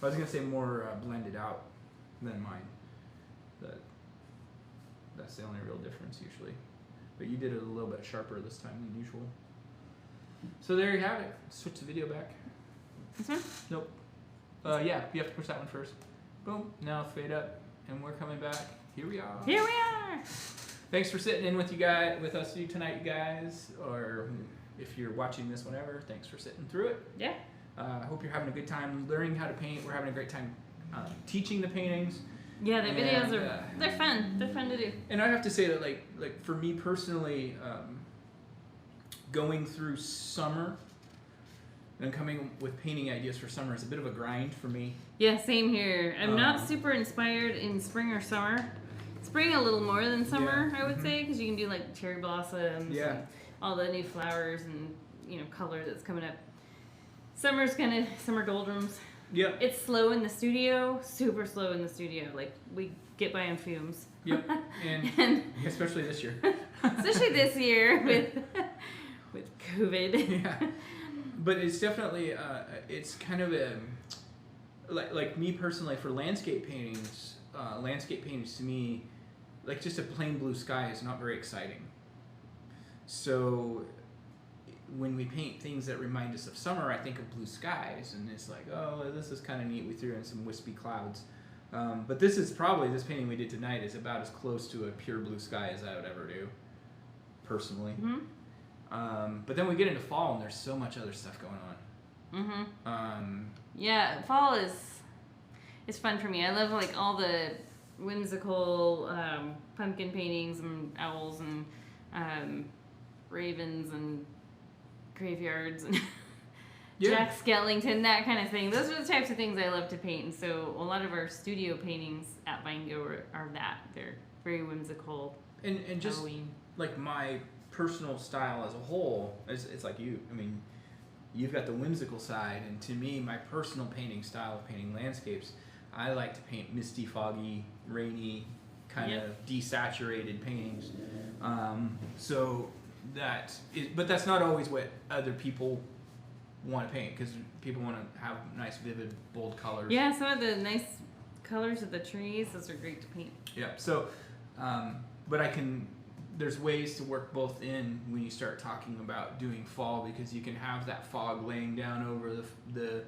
I was gonna say more blended out than mine. That's the only real difference usually. But you did it a little bit sharper this time than usual. So there you have it. Switch the video back. This one? Nope. Yeah, you have to push that one first. Boom. Now fade up, and we're coming back. Here we are. Here we are. Thanks for sitting in with us tonight, you guys. Or if you're watching this whenever, thanks for sitting through it. Yeah. I hope you're having a good time learning how to paint. We're having a great time teaching the paintings. Yeah, the videos they're fun. They're fun to do. And I have to say that like for me personally, going through summer and coming with painting ideas for summer is a bit of a grind for me. Yeah, same here. I'm not super inspired in spring or summer. Spring a little more than summer, Yeah. I would say, because you can do like cherry blossoms, Yeah. and all the new flowers and color that's coming up. Summer's kind of summer doldrums. Yep. It's slow in the studio, super slow in the studio. Like we get by on fumes. Yep. And especially this year. Especially this year with COVID. Yeah. But it's definitely it's kind of a like me personally for landscape paintings to me, like just a plain blue sky is not very exciting. So when we paint things that remind us of summer, I think of blue skies, and it's like, oh, this is kind of neat. We threw in some wispy clouds. But this painting we did tonight is about as close to a pure blue sky as I would ever do, personally. Mm-hmm. But then we get into fall, and there's so much other stuff going on. Mm-hmm. Yeah, fall is fun for me. I love like all the whimsical pumpkin paintings and owls and ravens and graveyards and Jack Skellington, that kind of thing. Those are the types of things I love to paint. And so a lot of our studio paintings at Vinegow are that. They're very whimsical. And just Halloween. like my personal style as a whole, it's like you. I mean, you've got the whimsical side, and to me, my personal painting style of painting landscapes, I like to paint misty, foggy, rainy, kind of desaturated paintings. But that's not always what other people want to paint, because people want to have nice, vivid, bold colors. Yeah, some of the nice colors of the trees, those are great to paint. Yeah. So, but there's ways to work both in when you start talking about doing fall, because you can have that fog laying down over the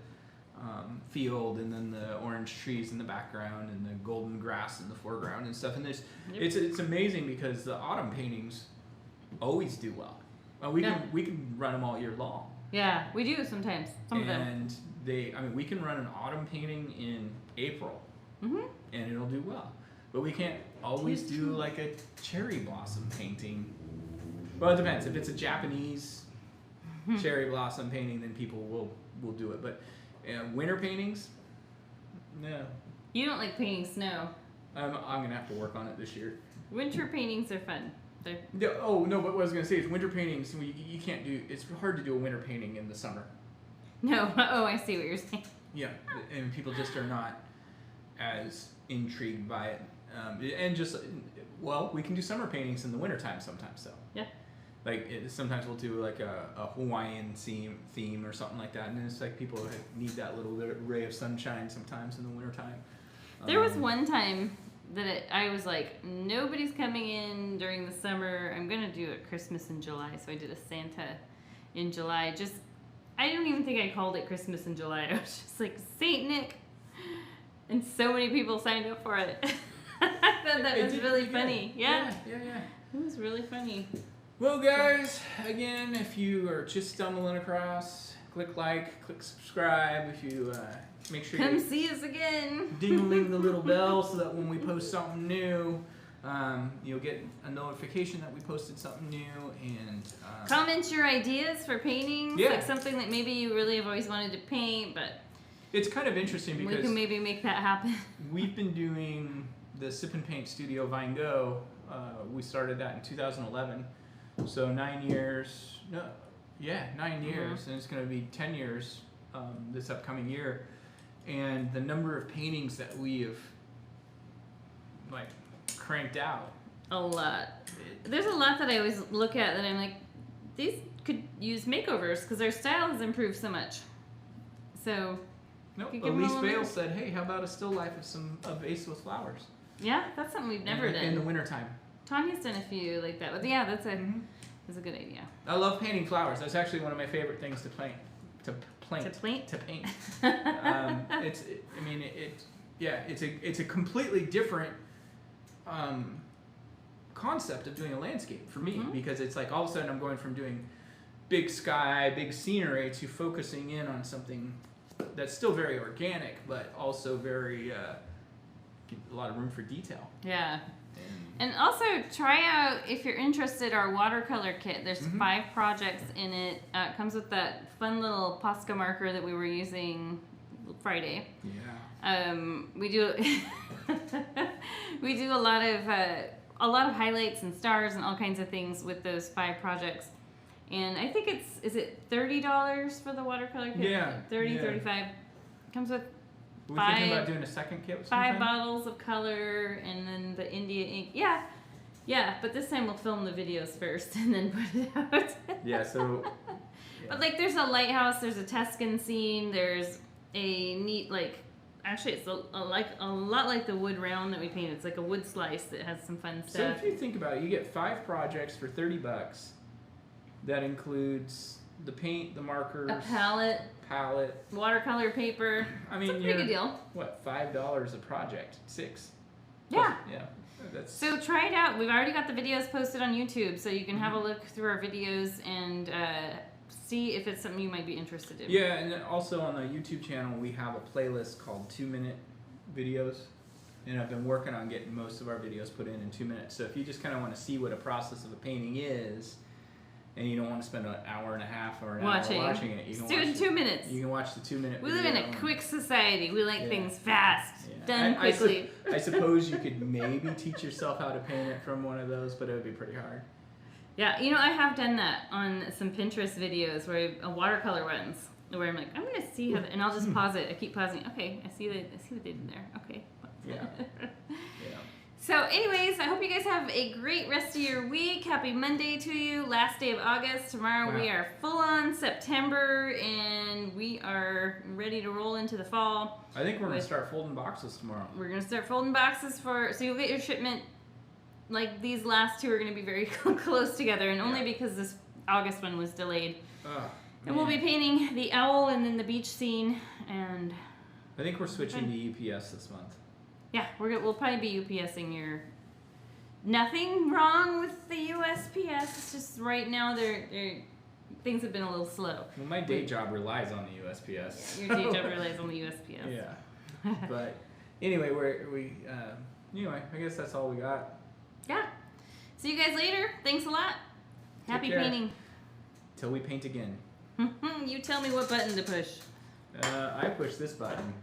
field, and then the orange trees in the background, and the golden grass in the foreground and stuff. And it's amazing because the autumn paintings always do well. We can run them all year long. Yeah, we do sometimes. Some of them. And we can run an autumn painting in April, and it'll do well. But we can't always do like a cherry blossom painting. Well, it depends. If it's a Japanese cherry blossom painting, then people will do it. But winter paintings, no. You don't like painting snow. I'm gonna have to work on it this year. Winter paintings are fun. Oh no! But what I was gonna say is winter paintings. You can't do. It's hard to do a winter painting in the summer. No. Oh, I see what you're saying. Yeah, and people just are not as intrigued by it. And just, well, we can do summer paintings in the wintertime sometimes, though. Yeah. Like, sometimes we'll do like a Hawaiian theme or something like that, and it's like people need that little ray of sunshine sometimes in the wintertime. There was one time that I was like, nobody's coming in during the summer. I'm going to do it Christmas in July. So I did a Santa in July. I don't even think I called it Christmas in July. I was just like, Saint Nick. And so many people signed up for it. I thought that was really funny. Yeah. Yeah. It was really funny. Well, guys, again, if you are just stumbling across, click like, click subscribe. If you make sure Come you see us again. ding-a-ling the little bell so that when we post something new, you'll get a notification that we posted something new. And comment your ideas for paintings, Yeah. like something that maybe you really have always wanted to paint, but it's kind of interesting we because can maybe make that happen. we've been doing the Sip and Paint Studio Gogh. We started that in 2011, so 9 years. No, yeah, 9 years, and it's going to be 10 years this upcoming year. And the number of paintings that we have like cranked out. A lot. There's a lot that I always look at that I'm like, these could use makeovers because their style has improved so much. So. Nope. You give them Elise a little Bale bit. said, "Hey, how about a still life of a vase with flowers?" Yeah, that's something we've never done. in the wintertime. Tanya's done a few like that, but yeah, that's a good idea. I love painting flowers. That's actually one of my favorite things to paint. To paint. It's a completely different concept of doing a landscape for me because it's like all of a sudden I'm going from doing big sky, big scenery to focusing in on something that's still very organic, but also very a lot of room for detail. Yeah. And also try out, if you're interested, our watercolor kit. There's 5 projects in it. It comes with that fun little Posca marker that we were using Friday. Yeah. We do we do a lot of highlights and stars and all kinds of things with those 5 projects. And I think is it $30 for the watercolor kit? Yeah. 30, 35. Comes with We're thinking about doing a second kit with 5 bottles of color and then the India ink. Yeah, but this time we'll film the videos first and then put it out. Yeah, so... Yeah. But like there's a lighthouse, there's a Tuscan scene, there's a neat actually it's a lot like the wood round that we painted. It's like a wood slice that has some fun So stuff. if you think about it, you get 5 projects for $30. That includes the paint, the markers, A palette, watercolor paper. I mean, it's a pretty good deal. What, $5 a project? 6. Yeah. Yeah. That's So try it out. We've already got the videos posted on YouTube, so you can have a look through our videos and see if it's something you might be interested in. Yeah, and then also on the YouTube channel, we have a playlist called 2-minute videos. And I've been working on getting most of our videos put in 2 minutes. So if you just kind of want to see what a process of a painting is, and you don't want to spend an hour and a half or an hour watching it, you can do it in 2 minutes. You can watch the 2-minute We video. live in a quick society. We like things fast, done I quickly. I suppose you could maybe teach yourself how to paint it from one of those, but it would be pretty hard. Yeah, I have done that on some Pinterest videos where watercolor ones, where I'm like, I'm gonna see how, and I'll just pause it. I keep pausing. Okay, I see what they did there. Okay. Yeah. So anyways, I hope you guys have a great rest of your week. Happy Monday to you. Last day of August. Tomorrow we are full on September and we are ready to roll into the fall. I think we're going to start folding boxes tomorrow. We're going to start folding boxes so you'll get your shipment. Like these last 2 are going to be very close together, and only because this August one was delayed. And we'll be painting the owl and then the beach scene, and I think we're switching to UPS this month. Yeah, we'll probably be UPSing your. Nothing wrong with the USPS. It's just right now things have been a little slow. Well, my day job relies on the USPS. Yeah, your day job relies on the USPS. Yeah, but anyway, anyway, I guess that's all we got. Yeah. See you guys later. Thanks a lot. Happy painting. Till we paint again. You tell me what button to push. I push this button.